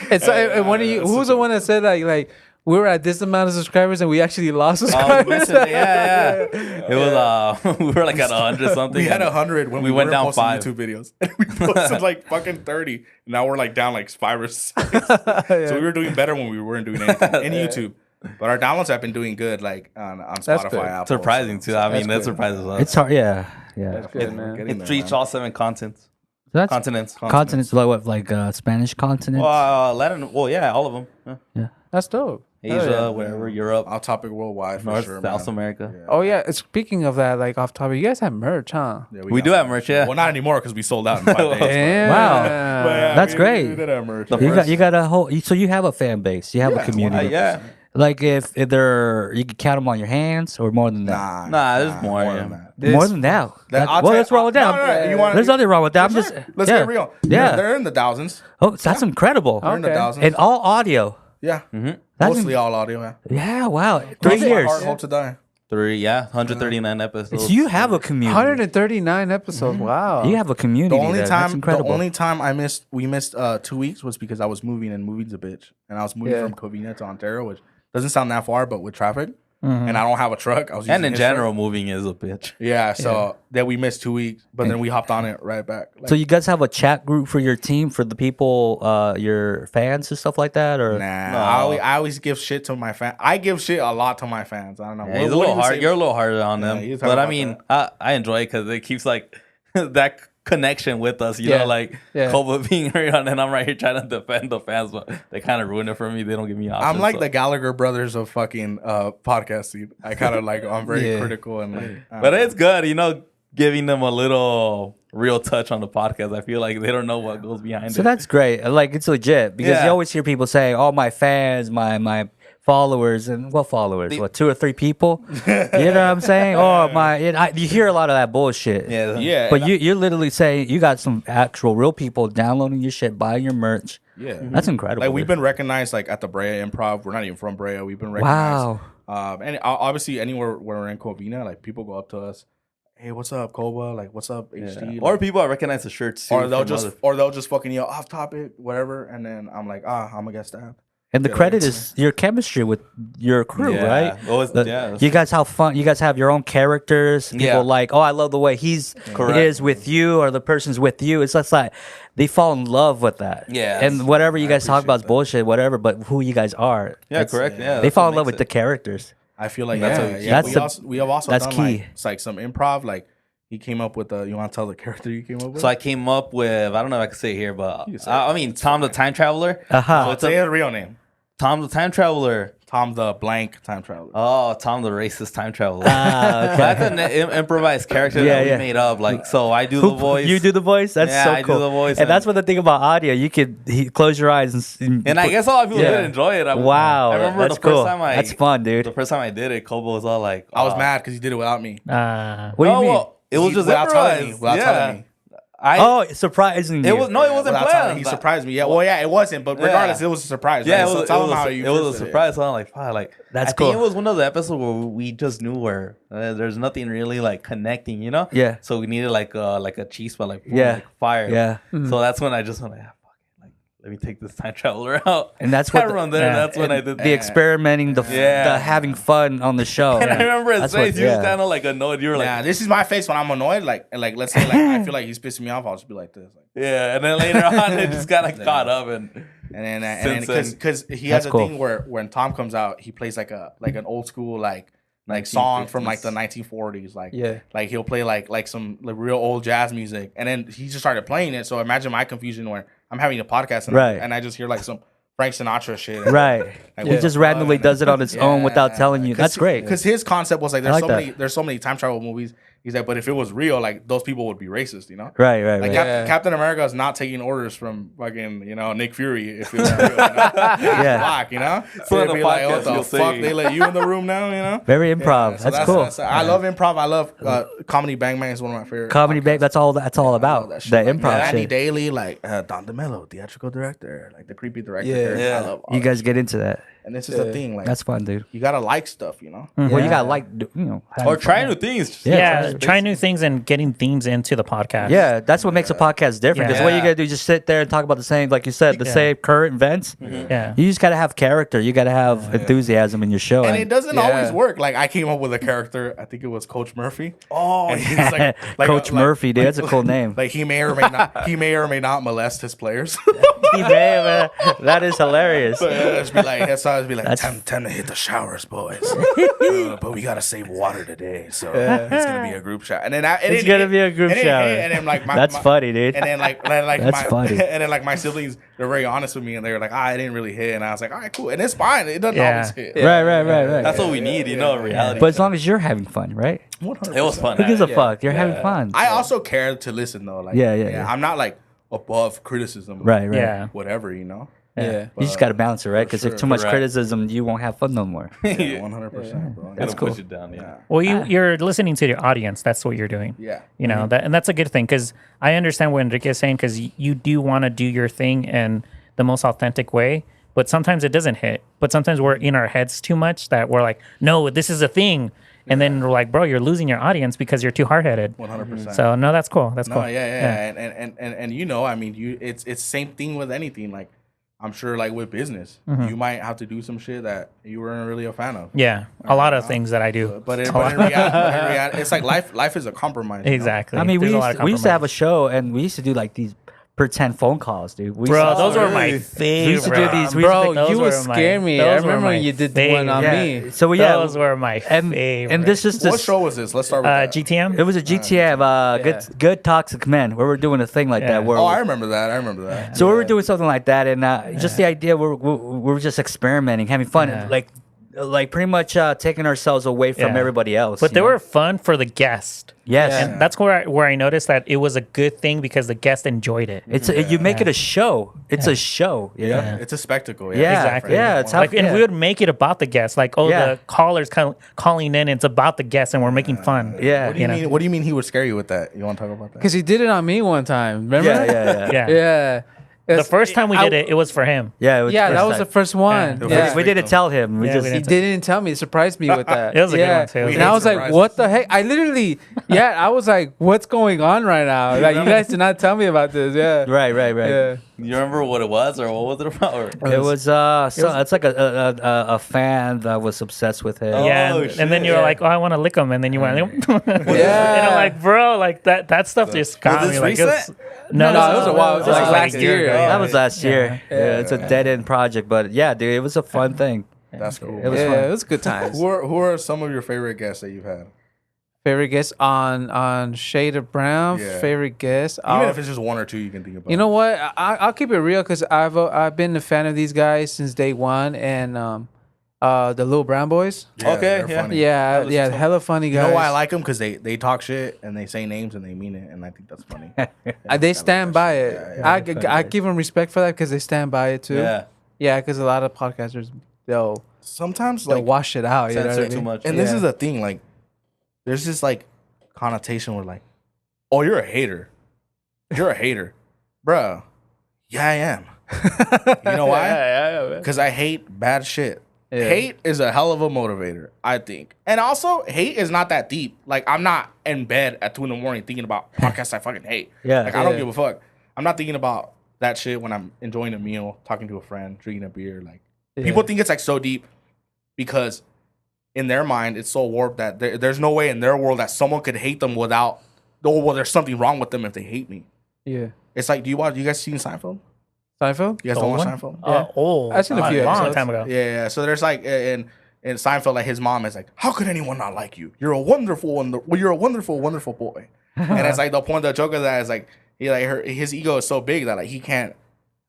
It's and one of you. Who's the one that said like we were at this amount of subscribers and we actually lost Oh, subscribers? yeah. It was we were like at 100 something. We had 100 when we went were down posting 5. YouTube videos. And we posted like fucking 30. And now we're like down like 5 or 6. So we were doing better when we weren't doing anything in YouTube. But our downloads have been doing good, like on Spotify, good. Apple. surprising so- too. I mean, that good. surprises us. It's hard. Yeah. That's good, man. Getting It's there, reached man. all 7 continents. That's Continents. continents like what, like Spanish continent? Latin. Well, yeah, all of them. Yeah. That's dope. Asia, Oh, yeah. whatever, Europe, Off topic worldwide for North, sure, South man. America. Yeah. Oh yeah. Speaking of that, like off topic, you guys have merch, huh? Yeah, We got do have merch, yeah. Well, not anymore because we sold out in 5 days. Damn. Wow. But yeah, That's we great. did have merch. You got a whole. So you have a fan base. You have a community. Yeah. Like if they're, you can count them on your hands or more than that. Nah, there's more, yeah. than that. More than that. I'll Well, tell what's wrong with that? No, you want- There's nothing wrong with that. I'm Let's just let's get real. Yeah. They're in the thousands. Oh, that's incredible. They're in the Okay. thousands. And all audio. Yeah, That's mostly all audio. Yeah. Yeah, wow. 3 Cross my years. heart, hope to die. 139 episodes. So you have a community. 139 episodes. Wow. You have a community. The only there. time, That's incredible. the only time we missed 2 weeks was because I was moving, and moving's a bitch, and I was moving Yeah. from Covina to Ontario, which doesn't sound that far, but with traffic, and I don't have a truck. I was And using in his general, truck. moving is a bitch. Yeah. So then we missed 2 weeks, but then we hopped on it right back. Like, So you guys have a chat group for your team, for the people, your fans and stuff like that, or nah, No. I always give shit to my fans. I give shit a lot to my fans. I don't know. Yeah, he's a little hard. You're a little harder on Yeah, them, you talk but I about mean, I enjoy it because it keeps like that connection with us. You Yeah. know, like Yeah. Koba being hurt, and I'm right here trying to defend the fans, but they kind of ruin it for me. They don't give me options. I'm like so. the Gallagher brothers of fucking podcasting. I kind of like, I'm very Yeah. critical and like. But it's good, you know, giving them a little real touch on the podcast. I feel like they don't know what goes behind so it. that's great. Like it's legit because Yeah. you always hear people say, "Oh, my fans, my followers," and what followers? What 2 or 3 people? You know what I'm saying? Oh my! You hear a lot of that bullshit. yeah, Yeah. But and you're literally saying you got some actual real people downloading your shit, buying your merch. yeah. That's incredible. Like we've dude. been recognized like at the Brea Improv. We're not even from Brea. We've been recognized. Wow. And obviously anywhere where we're in Covina, like people go up to us, hey, what's up, Koba? Like, what's up, HD? or Like, people that recognize the shirts too. or they'll from just other- fucking yell off topic, whatever, and then I'm like, I'm gonna get stabbed. And the Yeah, credit it's- is your chemistry with your crew, Yeah. right? Oh, it's- The- yeah, that's you guys have fun. You guys have your own characters. People Yeah. like, oh, I love the way he's Correct. is with you, or the person's with you. It's just like they fall in love with that. Yes. And whatever you guys talk about is appreciate that. bullshit, whatever. But who you guys are, Yeah, it's- correct. Yeah, they that's fall what in love makes with the characters. I feel like That's yeah, a- yeah. that's we, the- also, we have also that's done key. like, it's like some improv. Like he came up with you want to tell the character you came up with? So I came up with, I don't know if I can say it here, but You say I it. mean, Tom the Time Traveler. Uh-huh. So it's say a, his real name. Tom the Time Traveler. Tom the blank time traveler. Oh, Tom the Racist Time Traveler. Ah, okay. That's an improvised character Yeah, that yeah. we made up. Like, so I do the voice. You do the voice. That's Yeah, so I do cool. the voice, and that's and- what the thing about audio. You could close your eyes And I guess a lot of people Yeah. did enjoy it. wow, I remember that's the first cool. time That's fun, the dude. first time I did it, Kobo was all like, I was mad because he did it without me. What do you mean? Well, It was just without telling me. improvised. Without telling me. Surprising It you. was no, it wasn't Without telling me. planned. He surprised me. Yeah, well, yeah, it wasn't. But regardless, it was a surprise. Yeah, right? So tell him how you it was a first did it. surprise. So I'm like, fuck, like That's I cool. think it was one of the episodes where we just knew where there's nothing really like connecting, you know? Yeah. So we needed like a cheese spot, like boom, Yeah. like fire. Yeah. So that's when I just went like, fuck it, like let me take this time traveler out. And that's I what run there. yeah. That's when I did the experimenting, the having fun on the show. And I remember his That's face. what- He was yeah. kind of like annoyed. You were like, Yeah, this is my face when I'm annoyed. Like let's say like I feel like he's pissing me off. I'll just be like this. Like, yeah. And then later on, it just kind of caught up and. and then Since then. because he That's has a cool. thing where when Tom comes out, he plays like an old school like song from like the 1940s. Like Yeah. like he'll play like some like real old jazz music, and then he just started playing it. So imagine my confusion where I'm having a podcast and, Right. and I just hear like some Frank Sinatra shit. Right. Like, He what just the randomly fuck? does it on its own without telling you. That's great. Because his concept was like I like that. there's so many time travel movies. He's like, but if it was real, like those people would be racist, you know? Right, right, Like right. Yeah. Captain America is not taking orders from fucking Nick Fury if it was real, you know? Yeah, black, you know. So in They'd the be like, what podcast, the you'll fuck? say- They let you in the room now, you know? Very improv. Yeah, so that's cool. I love improv. I love Comedy Bang Bang is one of my favorite. Comedy podcasts. Babe, that's all about. That shit. The Like, improv Andy shit. Daly, like Don DeMello, theatrical director, like the creepy director. Yeah. character. Yeah. I love all You that guys shit. get into that. And this is the thing, like That's fun, dude. you gotta like stuff, you know. Well, you gotta like, having Or fun. try new things. Yeah, try new things and getting themes into the podcast. Yeah, that's what makes a podcast different. Because what you Yeah. gotta do is just sit there and talk about the same, like you said, the Yeah. same current events. Yeah. You just gotta have character. You gotta have enthusiasm in your show. And it doesn't always Yeah. work. Like I came up with a character. I think it was Coach Murphy. Oh, And he's like Coach Murphy, dude, that's a cool name. Like he may or may not molest his players. That is hilarious. It's be like that's how it'd be like That's- time to hit the showers, boys. But we gotta save water today, so it's gonna be a group shot. And then It's gonna be a group shower. And then like That's funny, dude. And then like That's my, funny. And then like my siblings, they're very honest with me, and they're like, I didn't really hit, and I was like, all right, cool, and it's fine. It doesn't Yeah. always hit. Right. that's what we need, you know, in reality. But as long as you're having fun, right? 100%. it was fun. Who gives a Yeah. fuck? You're having fun. I also care to listen though. Like Yeah. I'm not like above criticism. Right. Yeah. Whatever, you know. Yeah. You just gotta balance it, right? Because if sure. too much Correct. criticism, you won't have fun no more. Yeah, 100%, bro. That's Gotta cool. push it down, yeah. Well, you're listening to your audience. That's what you're doing. Yeah. You know that, and that's a good thing because I understand what Enrique is saying because you do want to do your thing in the most authentic way, but sometimes it doesn't hit. But sometimes we're in our heads too much that we're like, no, this is a thing, and then we're like, bro, you're losing your audience because you're too hard headed. 100%. So no, that's cool. That's No, cool. yeah. And you know, I mean, it's same thing with anything. Like, I'm sure, like with business, you might have to do some shit that you weren't really a fan of. Yeah, a lot of things that I do. But in reality, it's like life is a compromise. you know? Exactly. I mean, There's a lot of we used to have a compromise. show, and we used to do like these pretend phone calls, dude. We Bro, used to- those were my really? favorite. We used to do these. We used to Bro, think- you those would were scare my- me. those I were remember my when you did the one on yeah. me. So yeah, Those were my favorite. and this is What just show was this? Let's start with that. GTM. it was a GTM, good toxic men, where we're doing a thing like Yeah. that. Where Oh, I remember that. so we were doing something like that, and just the idea we're just experimenting, having fun, Yeah. like pretty much taking ourselves away from Yeah. everybody else. But you they know? were fun for the guest. yes. Yeah. And that's where I noticed that it was a good thing because the guest enjoyed it. It's you make it a show. It's a show. You know? Yeah. It's a spectacle. Yeah, Exactly. yeah, it's how- Like, and yeah. we would make it about the guest. Like, oh, Yeah. the callers calling in. It's about the guest, and we're making fun. Yeah. What do you mean? What do you mean he would scare you with that? You want to talk about that? Because he did it on me one time. Remember? Yeah. Yeah. Yeah. The first time we did it, it was for him. Yeah, it was Yeah, first that was time. the first one. Yeah. Yeah. We didn't tell him. We Yeah, just we He didn't didn't tell me. It surprised me with that. It was a good one, too. And We I hate was like, surprises. what the heck? I literally, I was like, what's going on right now? Like, you guys did not tell me about this. Yeah. right. Yeah. You remember what it was or what was it about? Or? It was it's like a fan that was obsessed with him. Yeah, Oh, and then you were shit. like, "Oh, I want to lick him," and then you went, Yeah. and I'm like, "Bro, like that stuff just got Was me." this Like, it was, recent? no, No, it was a while. It was This like was last a year year. ago. That was last year. Yeah. Yeah, it's a dead end project, but yeah, dude, it was a fun thing. That's cool. It was Yeah, fun. it was good times. Who are some of your favorite guests that you've had? Favorite guest on Shade of Brown. Yeah. Favorite guest. Even if it's just one or two, you can think about. You know what? I'll keep it real because I've been a fan of these guys since day one, and the Little Brown Boys. Yeah, Okay, they're yeah. funny. Yeah, was yeah, tough. hella funny You guys. know why I like them? Because they talk shit and they say names and they mean it, and I think that's funny. They stand by it. Yeah, I give them respect for that because they stand by it too. Yeah. Yeah, because a lot of podcasters they'll Sometimes they'll like, wash it out. You know what I Censor too mean? much. and this Yeah. is the thing, like, there's this like connotation with like, oh, you're a hater. You're a hater. Bruh. Yeah, I am. You know why? Yeah. Because I hate bad shit. Yeah. Hate is a hell of a motivator, I think. And also, hate is not that deep. Like, I'm not in bed at 2 in the morning thinking about podcasts I fucking hate. Yeah. Like, I don't give a fuck. I'm not thinking about that shit when I'm enjoying a meal, talking to a friend, drinking a beer. Like, people think it's like so deep because in their mind, it's so warped that there's no way in their world that someone could hate them without, oh, well, there's something wrong with them if they hate me. Yeah. It's like, you guys seen Seinfeld? Seinfeld? You guys don't watch Seinfeld? I've seen a few long episodes. time ago. Yeah. So there's like in Seinfeld, like his mom is like, "How could anyone not like you? You're a wonderful boy." And it's like the point, the joke of that is like his ego is so big that like he can't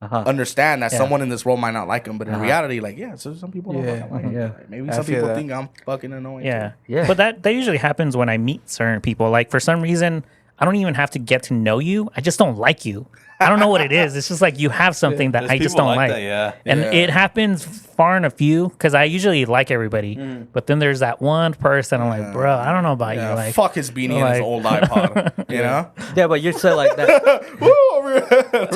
understand that someone in this world might not like him, but in reality, like so some people don't fucking like him. Like, maybe some people think I'm fucking annoying. Yeah. too. Yeah. But that usually happens when I meet certain people. Like for some reason, I don't even have to get to know you. I just don't like you. I don't know what it is. It's just like you have something that There's I just people don't like. that, yeah. And it happens far and a few because I usually like everybody. But then there's that one person I'm like, bro, I don't know about you. Like, fuck his beanie and his like- old iPod. You know? Yeah, but you're so like that. Woo, over here.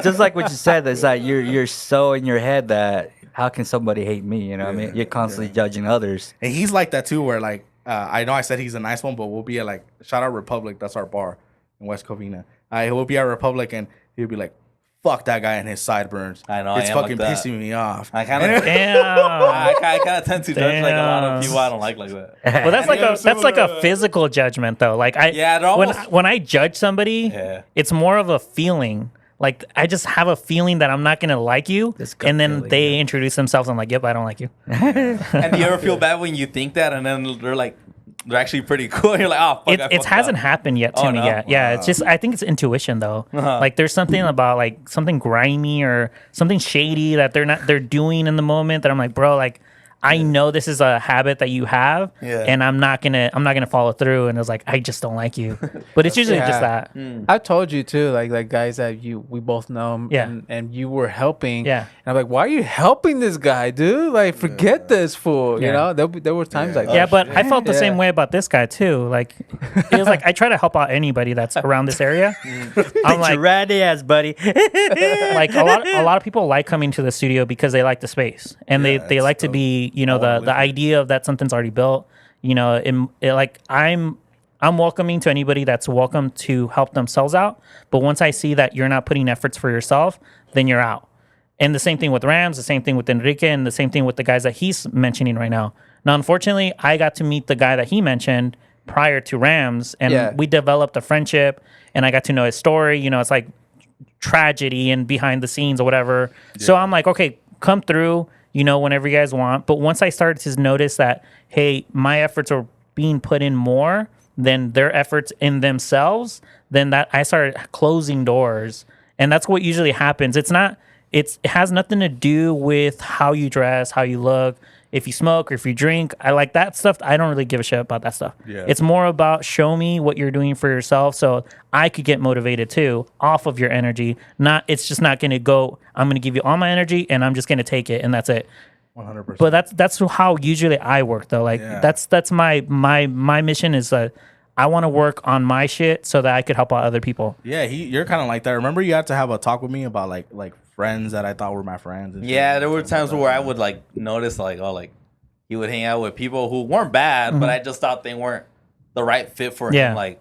just like what you said. It's like you're so in your head that how can somebody hate me? You know, what I mean, you're constantly judging others. And he's like that too, where like I know I said he's a nice one, but we'll be at like shout out Republic, that's our bar in West Covina. We'll be at Republic and he'll be like, fuck that guy and his sideburns. I know, It's I am fucking like that. pissing me off. I kind of damn. I kind of tend to judge like a lot of people I don't like that. Well, that's like a physical judgment though. Like Yeah, they're almost- when I judge somebody, Yeah. it's more of a feeling. Like I just have a feeling that I'm not gonna like you, This gut and then feeling, they introduce themselves. I'm like, yep, I don't like you. And do you ever feel bad when you think that and then they're actually pretty cool? And you're like, oh, fuck, It hasn't happened yet to Oh, me no? yet. Yeah, it's just I think it's intuition though. Like there's something about like something grimy or something shady that they're doing in the moment that I'm like, bro, like I know this is a habit that you have, and I'm not gonna follow through. And it's like I just don't like you, but it's usually just that. I told you too, like guys that we both know, and you were helping. Yeah. And I'm like, why are you helping this guy, dude? Like, forget this fool. You know, there were times like Yeah, that. but I felt the same way about this guy too. Like, it was like I try to help out anybody that's around this area. I'm like, ratty ass buddy. like a lot of people like coming to the studio because they like the space and they like to be, you know, the idea of that something's already built. You know, like I'm welcoming to anybody that's welcome to help themselves out. But once I see that you're not putting efforts for yourself, then you're out. And the same thing with Rams, the same thing with Enrique, and the same thing with the guys that he's mentioning right now. Now, unfortunately, I got to meet the guy that he mentioned prior to Rams, and we developed a friendship, and I got to know his story. You know, it's like tragedy and behind the scenes or whatever. So I'm like, okay, come through, you know, whenever you guys want. But once I started to notice that, hey, my efforts are being put in more than their efforts in themselves, then that I started closing doors. And that's what usually happens. It has nothing to do with how you dress, how you look, if you smoke or if you drink. I like that stuff. I don't really give a shit about that stuff. Yeah. It's more about show me what you're doing for yourself so I could get motivated too off of your energy. It's just not going to go, I'm going to give you all my energy and I'm just going to take it and that's it. 100%. But that's how usually I work though. Like that's my mission is that I want to work on my shit so that I could help out other people. Yeah, you're kind of like that. Remember, you had to have a talk with me about like friends that I thought were my friends. And Yeah, shit. there were times where I would like notice like, oh, like he would hang out with people who weren't bad, but I just thought they weren't the right fit for him. Like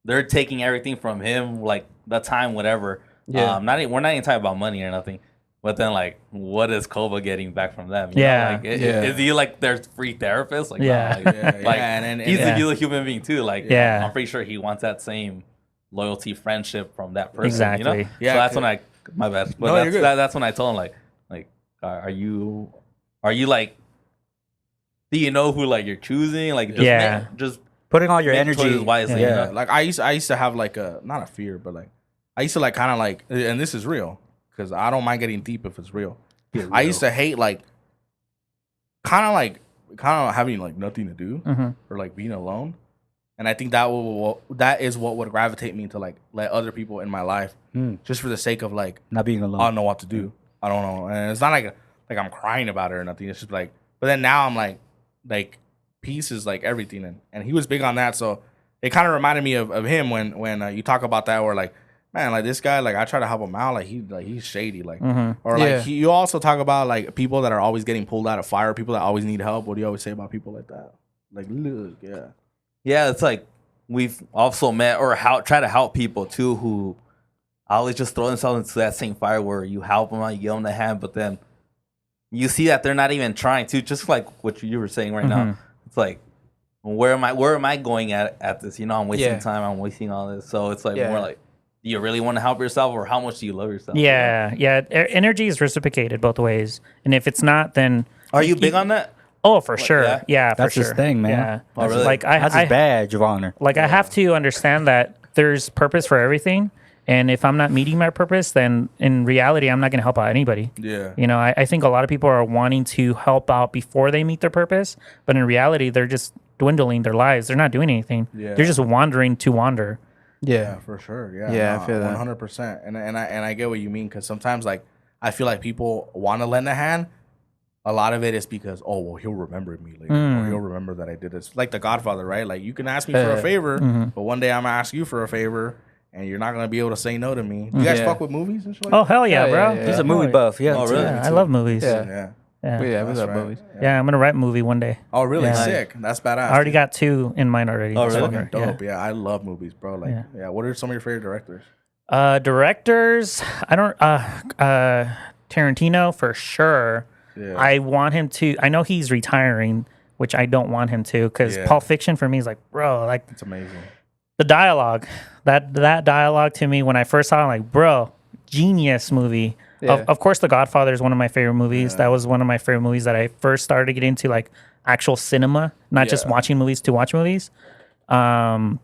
they're taking everything from him, like the time, whatever. Yeah. We're not even talking about money or nothing. But then, like, what is Kova getting back from them? You Yeah. know? Like, is he like their free therapist? Like, Yeah. no, like, and he's a human being too. Like, Yeah. I'm pretty sure he wants that same loyalty, friendship from that person. Exactly. You know? Yeah, So that's when my bad. But No, you're good. that's when I told him like, are you like, do you know who like you're choosing? Like, just Putting all your make energy. choices wisely. You yeah, know? like I used to have like a not a fear, but like I used to like kind of like, and this is real because I don't mind getting deep if it's real. I used to hate like kind of having like nothing to do or like being alone, and I think that is what would gravitate me to like let other people in my life just for the sake of like Not being I alone. don't know what to do. I don't know, and it's not like I'm crying about it or nothing. It's just like, but then now I'm like peace is like everything, and he was big on that. So it kind of reminded me of him when you talk about that, where like, man, like this guy, like I try to help him out, like he's shady, like, or like you also talk about like people that are always getting pulled out of fire, people that always need help. What do you always say about people like that? Like, look, Yeah, it's like we've also met or try to help people too who always just throw themselves into that same fire where you help them out, you give them the hand, but then you see that they're not even trying to. Just like what you were saying right now, it's like, where am I going at this? You know, I'm wasting time. I'm wasting all this. So it's like more like, do you really want to help yourself, or how much do you love yourself? Yeah, energy is reciprocated both ways, and if it's not, then are you big on that? Oh, for sure. Yeah, that's for sure. his thing, man. Yeah. Oh, really? Like that's his badge of honor. Like I have to understand that there's purpose for everything, and if I'm not meeting my purpose, then in reality, I'm not going to help out anybody. Yeah. You know, I think a lot of people are wanting to help out before they meet their purpose, but in reality, they're just dwindling their lives. They're not doing anything. Yeah. They're just wandering to wander. Yeah, for sure. Yeah, Yeah, I feel that 100%. And I get what you mean, because sometimes like I feel like people want to lend a hand. A lot of it is because, oh well, he'll remember me later, or he'll remember that I did this. Like The Godfather, right? Like you can ask me for a favor, but one day I'm gonna ask you for a favor, and you're not gonna be able to say no to me. Do you guys fuck with movies and shit? Like Oh hell yeah, bro! He's a movie buff. Yeah. Oh, really? Yeah, I love movies. Yeah. Yeah. We That's love right. movies. Yeah, I'm gonna write a movie one day. Oh, really? Yeah. Sick. That's badass. I already got 2 in mind already. Oh, really? So, fucking dope. Yeah, I love movies, bro. Like, yeah. What are some of your favorite directors? Directors, I don't. Tarantino for sure. Yeah. I want him to. I know he's retiring, which I don't want him to, because Yeah. Pulp Fiction for me is like, bro, like It's amazing. the dialogue. That dialogue to me when I first saw it, I'm like, bro, genius movie. Yeah. Of course, The Godfather is one of my favorite movies. That was one of my favorite movies that I first started to get into, like actual cinema, not just watching movies to watch movies. And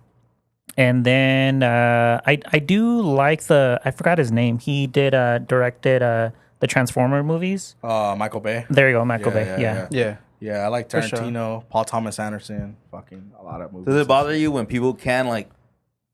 then I do like I forgot his name. He directed the Transformer movies. Michael Bay. There you go, Michael Bay. Yeah. Yeah. Yeah, I like For sure. Tarantino, Paul Thomas Anderson, fucking a lot of movies. Does it bother you when people can like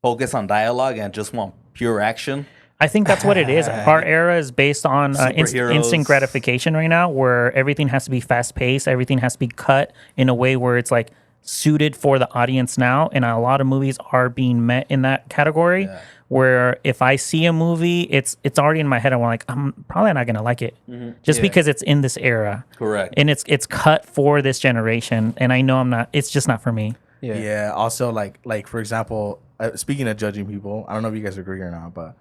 focus on dialogue and just want pure action? I think that's what it is. Our era is based on Superheroes. instant gratification right now, where everything has to be fast paced, everything has to be cut in a way where it's like suited for the audience now. And a lot of movies are being met in that category. Where if I see a movie, it's already in my head. I'm like, I'm probably not gonna like it, just because it's in this era. Correct. And it's cut for this generation, and I know I'm not. It's just not for me. Yeah. Also, like for example, speaking of judging people, I don't know if you guys agree or not, but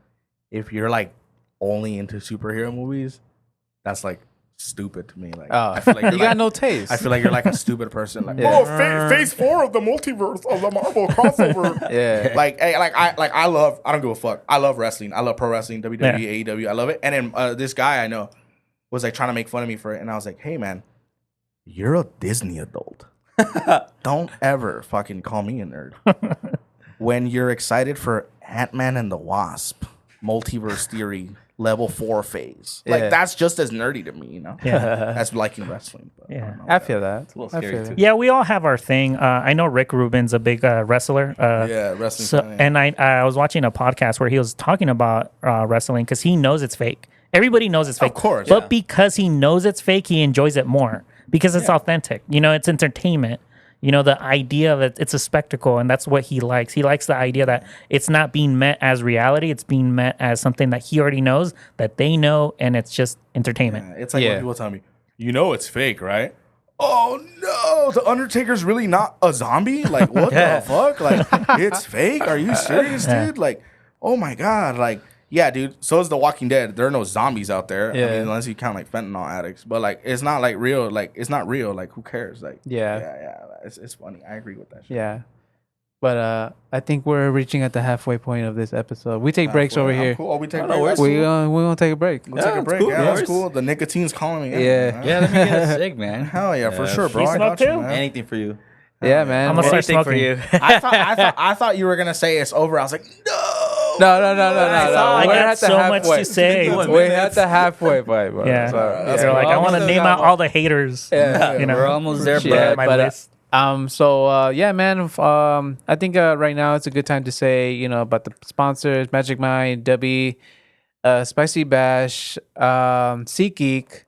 if you're like only into superhero movies, that's like stupid to me. Like, I feel like you got no taste. I feel like you're like a stupid person. Like, phase 4 of the multiverse of the Marvel crossover. Yeah. I don't give a fuck. I love wrestling. I love pro wrestling, WWE, AEW. I love it. And then this guy I know was like trying to make fun of me for it, and I was like, hey man, you're a Disney adult. Don't ever fucking call me a nerd. When you're excited for Ant-Man and the Wasp, multiverse theory, level 4 phase. Like, Yeah. that's just as nerdy to me, you know? Yeah. That's liking wrestling. But Yeah. I don't know. I feel that. a little I scary, feel too. that. Yeah, we all have our thing. I know Rick Rubin's a big wrestler. Yeah, wrestling. So, funny. and I was watching a podcast where he was talking about wrestling because he knows it's fake. Everybody knows it's fake. Of course, But yeah. because he knows it's fake, he enjoys it more because it's authentic. You know, it's entertainment. You know, the idea of it, it's a spectacle, and that's what he likes. He likes the idea that it's not being met as reality. It's being met as something that he already knows, that they know, and it's just entertainment. Yeah, it's like Yeah. when people tell me, you know it's fake, right? Oh no, the Undertaker's really not a zombie? Like, what the fuck? Like, it's fake? Are you serious, dude? Like, oh my God. Like, yeah, dude. So is The Walking Dead. There are no zombies out there. I Yeah. mean, unless you count like fentanyl addicts. But like, it's not like real. Like, it's not real. Like, who cares? Like, Yeah. It's funny. I agree with that shit. Yeah. But I think we're reaching at the halfway point of this episode. We take breaks over I'm here. Cool. Oh, we take no breaks. worries. We gonna take a break. We'll take a it's break. cool, Yeah, no that's worries. cool. The nicotine's calling me. Yeah. Yeah, let me get a cig, man. Hell yeah, for sure, bro. You I smoke got you, too? man. Anything for you. Yeah, man. I'm gonna start Anything for smoking. you. I thought you were gonna say it's over. I was like, no. No. I We're got at the so much halfway. to say. We're at the halfway point, bro. Yeah. So, They're like, I want to almost name there. out all the haters. Yeah. You know, We're almost there, Yeah, bud. my but list. yeah, man. I think right now it's a good time to say, you know, about the sponsors: Magicmind, Dubby, Spicy Bash, SeatGeek,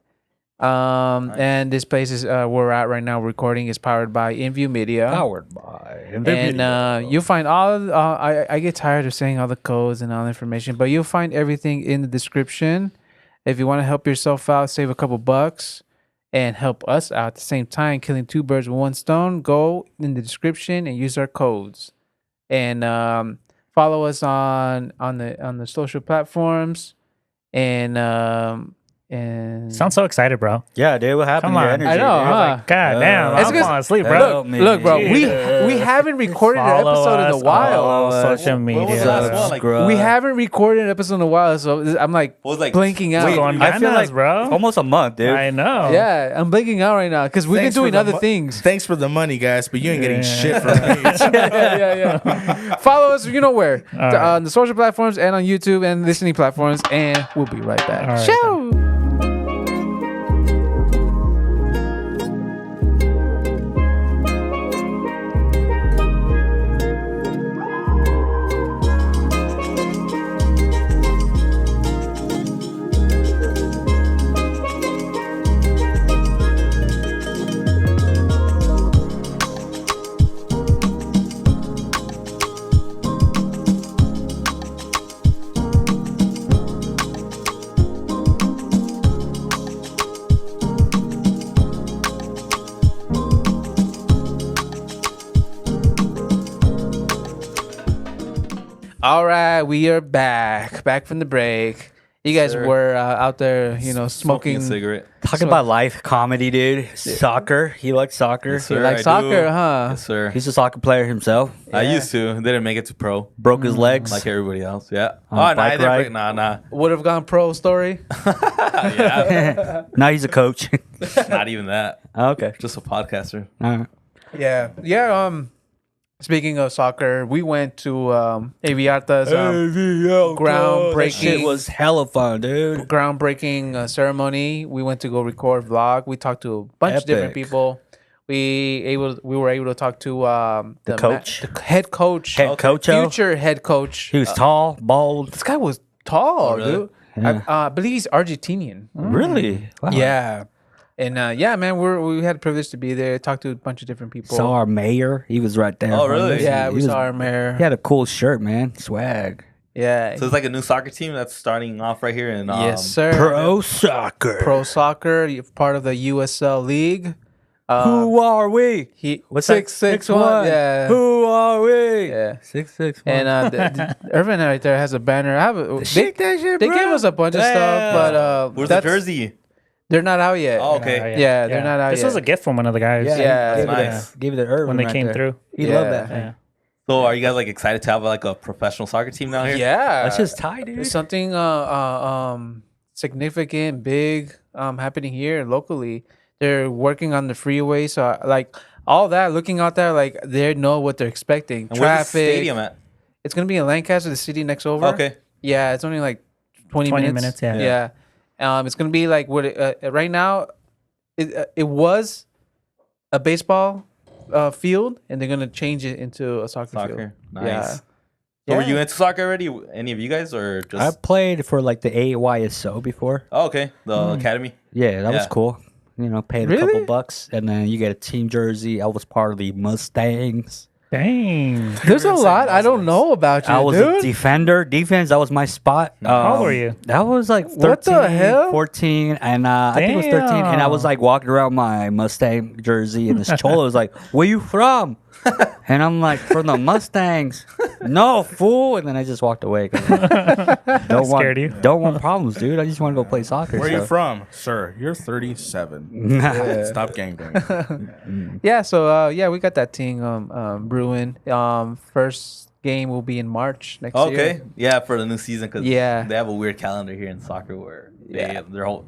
And this place is where we're at right now. Recording is powered by InView Media. Powered by. And you'll find all. I get tired of saying all the codes and all the information, but you'll find everything in the description. If you want to help yourself out, save a couple bucks, and help us out at the same time, killing two birds with one stone, go in the description and use our codes. And follow us on the social platforms. And Sounds so excited, bro. Yeah, dude, what happened? Come to your on. energy, I know, dude? huh? God damn, It's I'm good- falling asleep, bro. look, bro, we haven't recorded an Follow episode in a us while. on social What was media. the last one? Like, We haven't recorded an episode in a while, so I'm like what was like blinking out. Going I feel bananas, like bro. almost a month, dude. I know. Yeah, I'm blinking out right now because we've been Thanks for doing the other mo- things. Thanks for the money, guys, but you ain't getting Yeah. shit from me. yeah. Follow us, you know where, right. on the social platforms and on YouTube and listening platforms, and we'll be right back. All right, Ciao. All right, we are back from the break. You guys Sir. were out there, smoking smoking. a cigarette. Talking about life, comedy, dude. Soccer. He likes soccer. Yes, You sir, like I soccer, do. huh? Yes, sir. He's a soccer player himself. I used to. Didn't make it to pro. Broke his legs. Like everybody else. Yeah. On Oh, a no, I bike didn't ride? break. Nah. Would have gone pro story. Yeah. Now he's a coach. Not even that. Okay. Just a podcaster. All right. Yeah. Speaking of soccer, we went to Aviarta's groundbreaking. That shit was hella fun, dude. groundbreaking ceremony. We went to go record vlog. We talked to a bunch of different Epic. people. We were able to talk to the coach? the head coach, Head coach. future head coach. He was tall, bald. This guy was tall, really? dude. Yeah. I believe he's Argentinian. Really? Wow. Yeah, and man, we had the privilege to be there. Talk to a bunch of different people. Saw our mayor. He was right there. Oh, really? Yeah, He we was- saw our mayor. He had a cool shirt, man. Swag. Yeah, So it's like a new soccer team that's starting off right here in yes, sir. Pro soccer. Pro soccer, you're part of the USL League. Who are we? He What's 661. Yeah. Who are we? Yeah. 661. And Irvin right there has a banner. I have they Shake that shit, they bro. gave us a bunch of stuff, but Where's the that's- jersey? They're not out yet. Oh, okay. Yeah, they're not out This yet. was a gift from one of the guys. Yeah. Give Nice. it to Irvin When they right came there. through. He Yeah. loved that. Yeah. So are you guys like excited to have like a professional soccer team down here? Yeah, That's just tight, dude. There's something significant, big happening here locally. They're working on the freeway, so like all that. Looking out there, like they know what they're expecting. And where's the Traffic. stadium at? It's gonna be in Lancaster, the city next over. Okay. Yeah, it's only like 20 minutes. yeah. Yeah. It's gonna be like what right now. It was a baseball field, and they're gonna change it into a soccer field. Soccer. Nice. Yeah. So were Yeah. you into soccer already? Any of you guys or just? I played for like the AYSO before. Oh, okay. The academy. Yeah, that was Yeah. cool. You know, paid a Really? couple bucks, and then you get a team jersey. I was part of the Mustangs. Dang. There's a lot I don't know about you, I was dude. a defender. Defense, that was my spot. How old were you? That was like 13, What the hell? 14, and I think it was 13. And I was like walking around my Mustang jersey, and this cholo was like, "Where you from?" And I'm like, "From the Mustangs." No, fool. And then I just walked away. 'Cause don't Scared you? Don't want problems, dude. I just want to go play soccer. Where are you so. from, sir? You're 37. Stop gangbanging. Yeah, so we got that thing brewing. First game will be in March next year. Okay. Yeah, for the new season because Yeah. they have a weird calendar here in soccer where they're all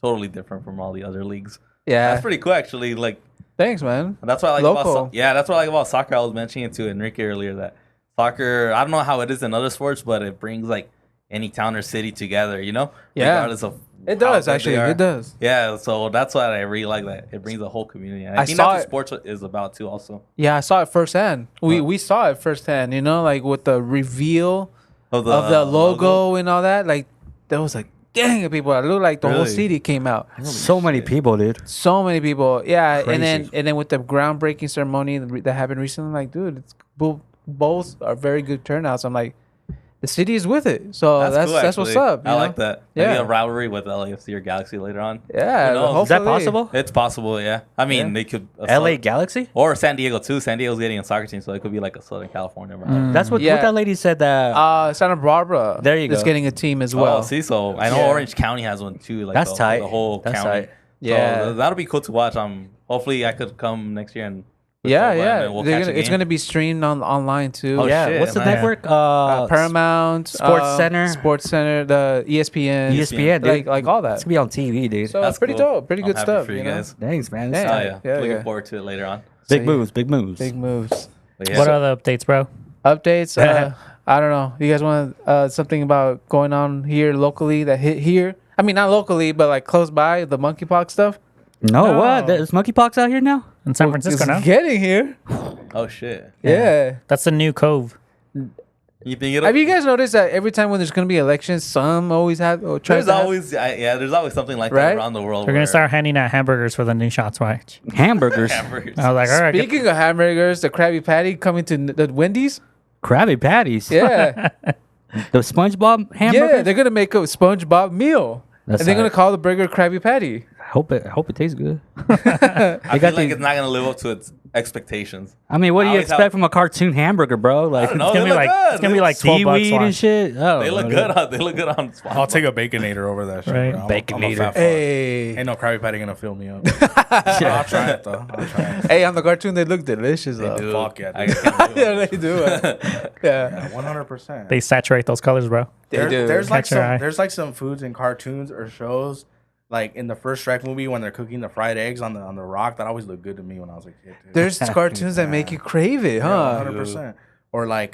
totally different from all the other leagues. Yeah. That's pretty cool actually. Like Thanks, man. that's what I like Local. about that's what I like about soccer. I was mentioning to Enrique earlier that soccer. I don't know how it is in other sports, but it brings like any town or city together. You know, Yeah. regardless of It how does good they actually. are. It does. Yeah, so that's what I really like. That it brings a whole community. And I I think saw that's it. what sports is about too. Also, Yeah, I saw it firsthand. We saw it firsthand. You know, like with the reveal of of the logo and all that. Like that was like gang of people. It looked like the whole Really? city came out. So many people, dude. So many people. Yeah, Crazy. and then with the groundbreaking ceremony that happened recently, like, dude, it's both are very good turnouts. I'm like, the city is with it. So that's cool, what's actually. up. I you like know? that. Maybe Yeah. a rivalry with LAFC or Galaxy later on. Yeah, Who knows? Is that hopefully. possible? It's possible, yeah. I mean, Yeah. they could LA Galaxy? or San Diego too. San Diego's getting a soccer team, so it could be like a Southern California. Right? That's what Yeah. that lady said that. Santa Barbara. There you is go. getting a team as well. Oh, see, so I know Yeah. Orange County has one too. Like That's the, tight. The whole That's county. tight. Yeah. So that'll be cool to watch. Hopefully I could come next year and. Yeah, and yeah. we'll They're catch a gonna, it's game. gonna be streamed online too. Oh, yeah. shit, What's the man. network? Paramount, Sports Center. Sports Center, the ESPN, ESPN, dude. like all that. It's gonna be on TV, dude. So That's it's pretty cool. dope, pretty I'm good happy stuff. for you know? Thanks, guys. man. It's Oh Yeah. yeah, Yeah, looking yeah. forward to it later on. big So, moves, big moves. Big moves. But yeah. What other updates, bro? Updates. I don't know. You guys want something about going on here locally that hit here? I mean, not locally, but like close by, the monkeypox stuff. No, No. what? There's monkeypox out here now? In San Francisco It's now? getting here. Oh shit! Yeah. That's the new cove. You think it? Have you guys noticed that every time when there's gonna be elections, some always have or tries There's to have- always there's always something like Right? that around the world. They're gonna where- start handing out hamburgers for the new shots. Watch. Hamburgers. hamburgers. I was like, all right, get- Speaking of hamburgers, the Krabby Patty coming to the Wendy's. Krabby Patties. Yeah, The SpongeBob hamburgers? yeah, they're gonna make a SpongeBob meal, That's and they're gonna tight. call the burger Krabby Patty. I hope it tastes good. I feel got like the- it's not gonna live up to its expectations. I mean, what do I you always expect have- from a cartoon hamburger, bro? Like don't know. it's gonna they be look like good. it's gonna be like $12 seaweed and watch. shit. Oh, They look good. They look good on SpongeBob. I'll take a Baconator over that shit. Right. Bro. I'm Baconator. a fat fuck. Hey, Ain't no Krabby Patty gonna fill me up. I'll try it though. I'll try it. hey, on the cartoon they look delicious though. Dude, Fuck yeah, I dude. can't do Yeah, it. they do. Yeah, 100%. They saturate those colors, bro. they do. There's like Catch your eye. there's like some foods in cartoons or shows, like in the first Shrek movie when they're cooking the fried eggs on the rock. That always looked good to me when I was a kid. Dude. There's cartoons that make you crave it, huh? 100%. Or like,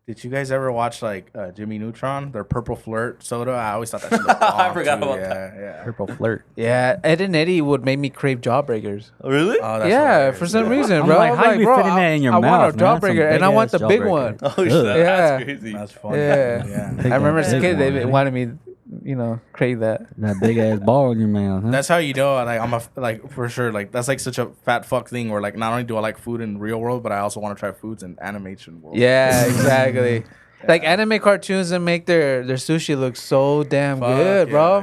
did you guys ever watch like Jimmy Neutron? Their purple flirt soda. I always thought that shit looked bomb, forgot too. about yeah, that. Yeah. Purple flirt. Yeah, Ed and Eddie would make me crave Jawbreakers. Really? Oh, that's Yeah, hilarious. for some reason, I'm bro. like, I'm how you be bro, fitting that in your I mouth, want a man? That's some Jawbreaker, and I want the big-ass big Jawbreaker. one. Oh shit, Yeah. that's crazy. That's funny. Yeah. Yeah. I remember as a Big kid, they one, wanted me, crave that. That big ass ball in your mouth. Huh? That's how you know, like I'm like for sure, like that's like such a fat fuck thing. Where like not only do I like food in real world, but I also want to try foods in animation world. Yeah, exactly. Like anime cartoons that make their sushi look so damn Fuck good, yeah, bro.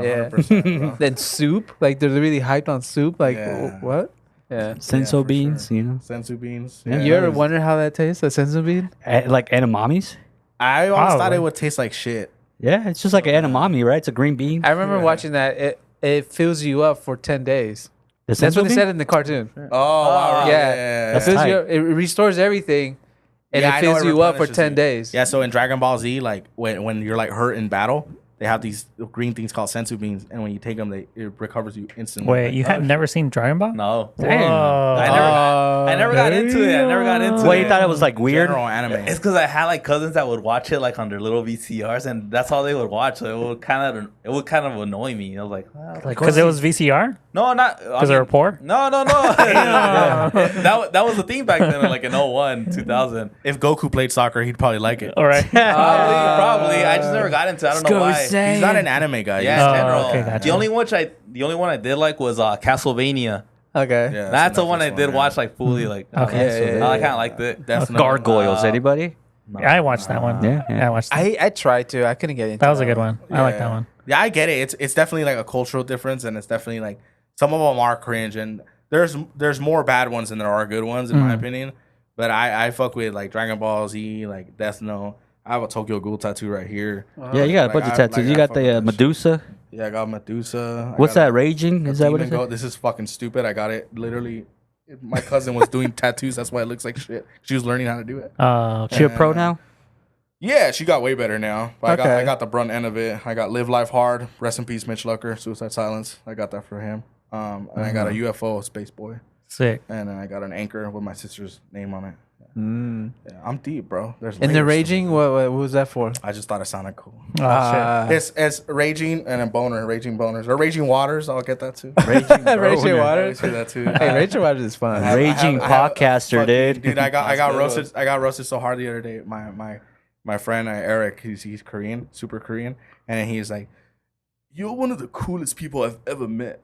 Yeah, 100%. Bro. Then soup, like they're really hyped on soup. Like Yeah. what? Yeah. Senso for beans, sure. you know, Sensu beans. Yeah. You ever wonder how that tastes? A senzu bean? Like edamames. I always thought Probably. it would taste like shit. Yeah, it's just like an edamame, right? It's a green bean. I remember watching that. It fills you up for 10 days. The That's what senso they bean? said in the cartoon. Oh, wow. Yeah. It That's fills tight. you up, it restores everything, and Yeah, I it know fills it you up for replenishes 10 you. days. Yeah, so in Dragon Ball Z, like when you're like hurt in battle, they have these green things called sensu beans, and when you take them, it recovers you instantly. Wait, you have never seen Dragon Ball? No. Whoa. I never got into it. I never got into Well, it. you thought it was like weird. General anime. It's because I had like cousins that would watch it like on their little VCRs, and that's all they would watch. So it would kind of annoy me. I was like, Because it was VCR? no, not Because they were poor? No. that was the thing back then, like in 01, 2000. If Goku played soccer, he'd probably like it. All right. Probably. I just never got into it. I don't know why. He's not an anime guy. Yeah, Oh, in general. okay, gotcha. The only one I did like was Castlevania. Okay. Yeah, That's the a one I Netflix did yeah. watch like fully. Like, Okay. Yeah, I kind of liked it. That's Gargoyles. Anybody? Yeah, I watched that one. Yeah, yeah. I watched that. I tried to. I couldn't get into That was a good one. I like that Yeah. one. Yeah, I get it. It's definitely like a cultural difference, and it's definitely like some of them are cringe, and there's more bad ones than there are good ones in my opinion. But I fuck with like Dragon Ball Z, like Death Note. I have a Tokyo Ghoul tattoo right here. Yeah, you got a Like, bunch of I- tattoos. like, You I got fuck the with that Medusa. Yeah, I got Medusa. What's that? Raging? Is that what it Demon is? Goat. This is fucking stupid. I got it literally. My cousin was doing tattoos. That's why it looks like shit. She was learning how to do it. She a pro now? Yeah, she got way better now. But Okay. I got the brunt end of it. I got Live Life Hard. Rest in peace, Mitch Lucker. Suicide Silence. I got that for him. And I got a UFO, Space Boy. Sick. And then I got an anchor with my sister's name on it. Yeah, I'm deep, bro. There's And the layers to raging, it. what was that for? I just thought it sounded cool. Oh, shit. It's raging and a boner, raging boners or raging waters. I'll get that too. Raging Raging I Water. always hear that too. Hey, Rachel Waters is fun. Raging podcaster, dude. Dude, I got That's good. roasted. I got roasted so hard the other day. My friend Eric, he's Korean, super Korean, and he's like, you're one of the coolest people I've ever met.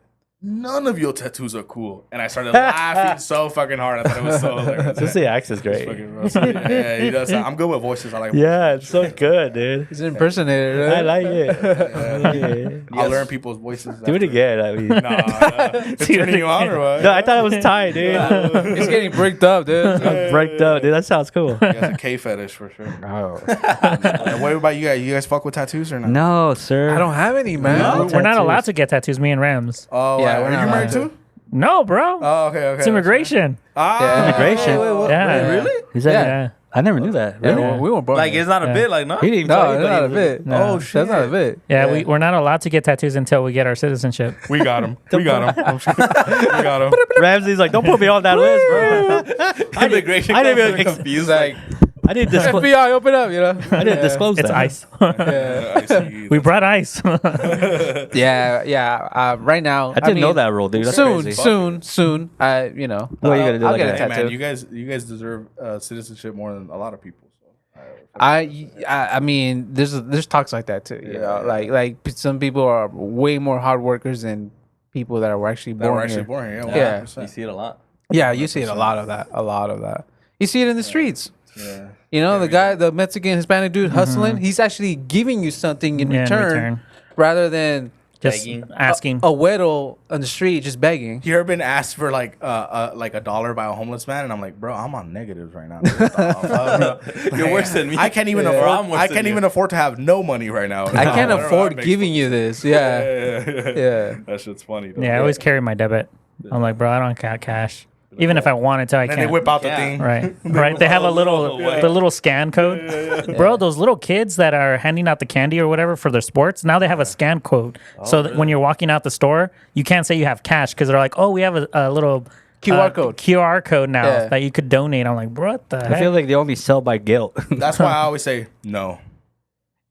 None of your tattoos are cool. And I started laughing so fucking hard. I thought it was so hilarious. Just the accent's great. Yeah, he does. I'm good with voices. I like Yeah, it's so good, dude. He's an impersonator. I like it. I'll learn people's voices. Do it again. I mean, Nah, it's turning you on or what? no, I thought it was tight, dude. He's getting bricked up, dude. I'm breaked up, dude. That sounds cool. He has a K fetish for sure. What about you guys? You guys fuck with tattoos or not? No, sir. I don't have any, man. We're not tattoos. allowed to get tattoos, me and Rams. Oh, Yeah, yeah. we're Are not you married allowed too? No, bro. Oh, okay. It's immigration. Ah, Immigration? Yeah. Really? Is that? Yeah. I never knew that. Yeah, Really? we weren't born. Like here. it's not a bit. Like no. He didn't No, tell you, that's but not he a was- bit. No. Oh, shit. That's not a bit. Yeah, we're not allowed to get tattoos until we get our citizenship. We got him. We got him. I'm just kidding. We got him. Ramsey's like, don't put me on that list, bro. Immigration. I didn't even confused. Confused, like I didn't disclose. FBI, open up, you know. I didn't disclose It's that. ice. I see. We brought ice. Yeah. Right now, I didn't know that rule, dude. That's soon, crazy. soon. I, you know, What are you gonna do? I'll Like get a that? Hey, tattoo. man, you guys deserve citizenship more than a lot of people. So. I mean, there's talks like that too. You know, like some people are way more hard workers than people that are actually That born were actually here. born here. Yeah. 100%. You see it a lot. Yeah, you see it a lot of that. A lot of that. You see it in the streets. Yeah. You know, the guy, the Mexican Hispanic dude hustling, he's actually giving you something in Yeah, in return, return. rather than Just Begging. asking. a widow on the street just begging. You ever been asked for like $1 by a homeless man, and I'm like, bro, I'm on negatives right now. Dude. What the fuck, bro? You're worse than me. I can't even Yeah. afford. I'm worse I than can't you. even afford to have no money right now. I can't Whatever afford that makes giving you this. Yeah. Yeah. That shit's funny. Though. Yeah, I always carry my debit. I'm like, bro, I don't got cash. Even if I wanted to, I And can't. they whip out the Yeah. thing. Right, right. They have a little, the little scan code, bro. Those little kids that are handing out the candy or whatever for their sports, now they have a scan code. So that when you're walking out the store, you can't say you have cash because they're like, oh, we have a little QR code. QR code now Yeah. that you could donate. I'm like, bro, what the I heck? feel like they only sell by guilt. That's why I always say no.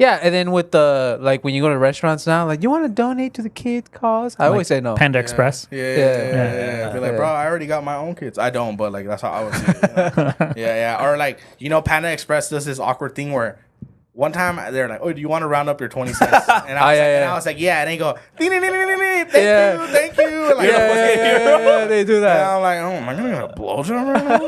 Yeah, and then with the like when you go to restaurants now, like you want to donate to the kid cause, I always say no. Panda Express. Yeah. Be like, bro, I already got my own kids. I don't, but like that's how I would see it. Yeah. Or like, Panda Express does this awkward thing where one time they're like, oh, do you want to round up your 20 cents? And I was like, yeah. And they go, ding, ding, ding, ding, ding, ding, thank you. Like, Yeah, they do And that. I'm like, oh, am I gonna get a blowjob right now?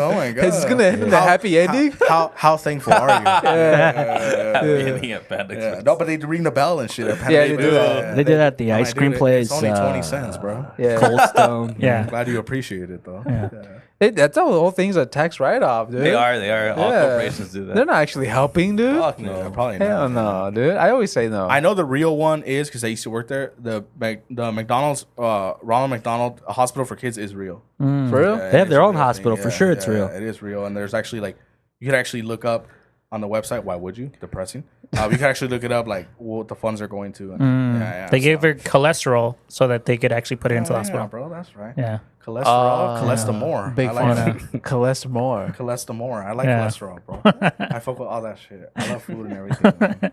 Oh my god, It's gonna end the happy ending. How thankful are you? Beginning at Panda Yeah. Express. No, but they ring the bell and shit. Yeah, they do that. They did that at the I'm ice like, cream dude, place. It's only 20 cents, bro. Yeah, Cold Stone. Yeah. Glad you appreciate it though. that's how the whole thing's a tax write-off, dude. They are. All Yeah. corporations do that. They're not actually helping, dude. Fuck No, no. probably Hell not. no, dude. I always say no. I know the real one is because I used to work there. The McDonald's, Ronald McDonald Hospital for Kids is real. For real? Yeah, They have it's their a own real hospital. thing. For sure it's real. It is real, and there's actually like you could actually look up on the website. Why would you? Depressing. We could actually look it up, like what the funds are going to. And, They gave her cholesterol so that they could actually put it into the Yeah, hospital. bro. That's right. Yeah. Cholesterol, cholesterol. Big I like fan. that. Cholesterol. Cholesterol. I like Yeah. cholesterol, bro. I fuck with all that shit. I love food and everything. Man.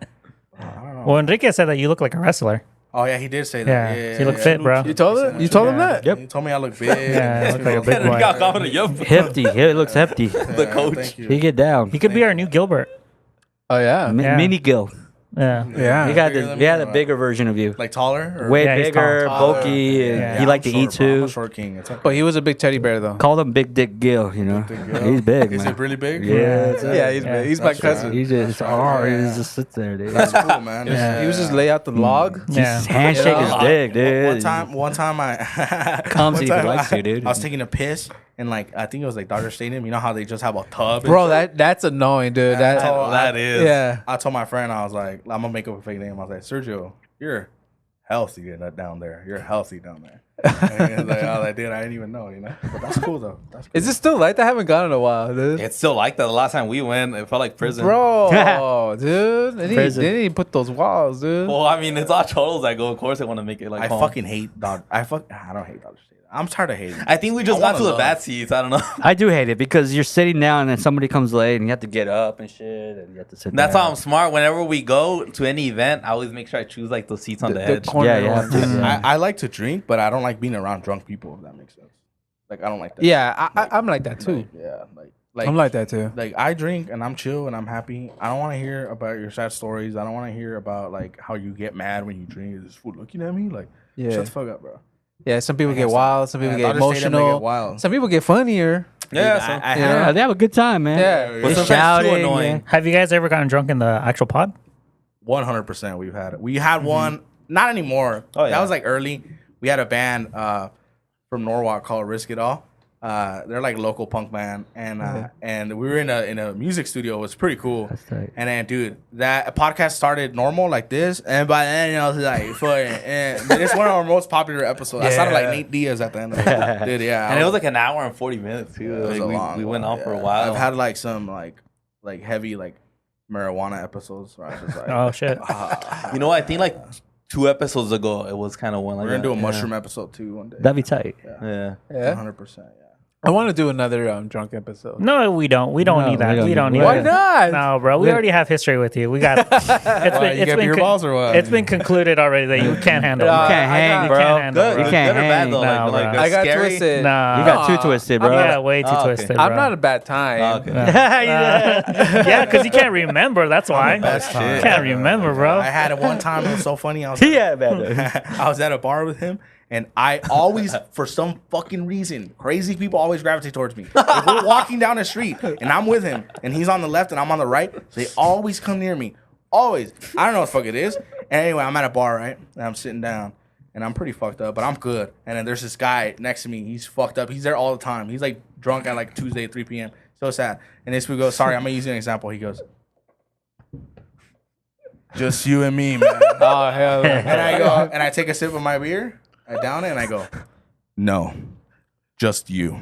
I don't know. Well, Enrique said that you look like a wrestler. Oh yeah, he did say Yeah. that. You look fit, bro. You told him? You told him that? Yep. He told me I look big. Yeah, you look like a big boy. Got confident. Yup. Hefty. He looks hefty. The coach. Thank you. He get down. He could be our new Gilbert. Oh yeah. Yeah. Mini Gil. Yeah. Yeah. He got Bigger the than he had me, a or bigger version of you. Like taller? Or? Way Yeah, he's bigger, tall. bulky, and Yeah. he liked to I'm eat short, bro. I'm too. a short king. It's okay. But he was a big teddy bear though. Called him Big Dick Gil, you know. Dick Gil. He's big, Is man. it really big? Yeah, Yeah, he's big. He's my That's cousin. right. He just, right. he Yeah. just sits there, dude. That's cool, man. He was just lay out the log. Yeah. His handshake Yeah. is big, dude. One time I Comes one if he time likes to, dude. I was taking a piss and like I think it was like Dodger Stadium. You know how they just have a tub. and Bro, shit? that's annoying, dude. That That is. yeah. I told my friend, I was like, I'm gonna make up a fake name. I was like, Sergio, you're healthy down there. You're healthy down there. And he was like, I was like, dude, I didn't even know, you know. But that's cool though. That's cool. Is it still like that? I haven't gone in a while, dude. It's still like that. The last time we went, it felt like prison. Bro, dude. They Prison. didn't put those walls, dude. Well, I mean, it's all cholos that go. Of course, they want to make it like I home. fucking hate Dodger. I don't hate Dodger Stadium. I'm tired of hating. I think we just I got wanna to the love. bad seats. I don't know. I do hate it because you're sitting down and then somebody comes late and you have to get up and shit and you have to sit That's down. how I'm smart. Whenever we go to any event, I always make sure I choose like the seats on the, edge. corner Yeah, you ones. have to. Yeah. I like to drink, but I don't like being around drunk people. If that makes sense. Like I don't like that. Yeah, I'm like that too. Like, yeah, like Like I'm like that too. like I drink and I'm chill and I'm happy. I don't want to hear about your sad stories. I don't want to hear about like how you get mad when you drink. Is this fool looking at me? Like, Yeah. shut the fuck up, bro. Yeah, some people I get have some- wild. Some people Yeah, get Dodger Stadium, they get emotional. wild. Some people get funnier. Yeah, Dude, so- I Yeah. have They have a good time, man. Yeah. But They sometimes shouting, too annoying. Have you guys ever gotten drunk in the actual pod? 100%. We've had it. We had one, not anymore. Oh, That yeah. was like early. We had a band from Norwalk called Risk It All. They're like local punk band, and we were in a music studio. It was pretty cool. That's tight. And then, dude, that podcast started normal like this, and by then, you know, it was like, fucking, and it's one of our most popular episodes. I sounded like Nate Diaz at the end of it. Dude, yeah. And it was like an hour and 40 minutes too. It was Like, a we, long we went one, on for a yeah. while. I've had like some like heavy like marijuana episodes where I was just like, Oh shit! you know, I think like 2 episodes ago, it was kind of one like we're gonna do a that. mushroom episode too one day. That'd be tight. Yeah. Yeah. 100%. Yeah. I want to do another drunk episode. No, we don't. We don't No, need that. we don't We don't need need Why that. not? No, bro. We already have history with you. We got. It's been. You It's got been. beer balls or what? It's been concluded already that you can't handle. You it. You can't I hang, got- bro. can't handle Good, it. You good can't or bad hang. though. Nah, Like, bro. I got scary. twisted. Nah, You got too twisted, bro. Yeah, way too Oh, okay. twisted. I'm bro. not a bad time. Oh, okay. Yeah, because you can't remember. That's why. Best shit. Can't remember, bro. I had it one time. It was so funny. I was Yeah, man. I was at a bar with him, and I always, for some fucking reason, crazy people always gravitate towards me. If we're walking down the street and I'm with him, and he's on the left and I'm on the right, they always come near me. Always. I don't know what the fuck it is. And anyway, I'm at a bar, right? And I'm sitting down, and I'm pretty fucked up, but I'm good. And then there's this guy next to me. He's fucked up. He's there all the time. He's like drunk at like Tuesday, 3 p.m. So sad. And this we go, sorry, I'm gonna use you an example. He goes, just you and me, man. Oh hell. And I go, and I take a sip of my beer, I down it, and I go, no, just you.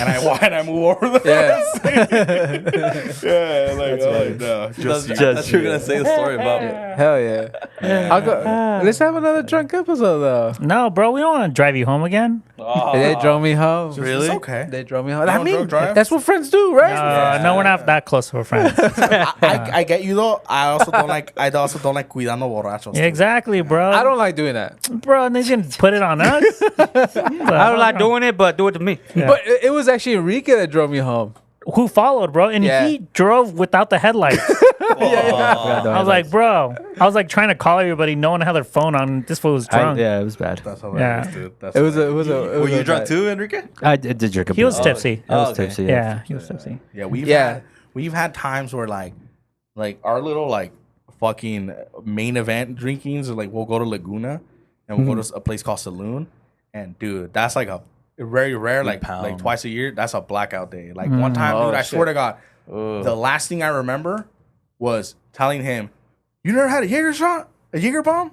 And I move over the Yeah. like, oh, no, just you. That's you're gonna say the story about me. Hell yeah. I'll go. Let's have another drunk episode though. No, bro. We don't want to drive you home again. They drove me home. It's okay. They drove me home. I don't mean, drunk drive? that's what friends do, right? No, we're not that close for friends. I get you though. I also don't like cuidando borrachos. Yeah, exactly, bro. I don't like doing that. bro. And they didn't put it on us. I don't like doing it, but do it to me. But it was actually Enrique that drove me home. Who followed, bro? And Yeah. he drove without the headlights. I was like, bro. I was like trying to call everybody. No one had their phone on. This fool was drunk. Yeah, it was bad. That's hilarious, Yeah. dude. That's It was a. Were you drunk too, Enrique? I did drink a bit. He was tipsy. I was okay. tipsy. Yeah, he was tipsy. Yeah, we've had times where like our little like fucking main event drinkings are like we'll go to Laguna and we'll go to a place called Saloon, and dude, that's like a very rare like pound. twice a year. That's a blackout day. Like one time, Oh, dude, I shit. swear to God, the last thing I remember was telling him, "You never had a Jaeger shot, a Jaeger bomb?"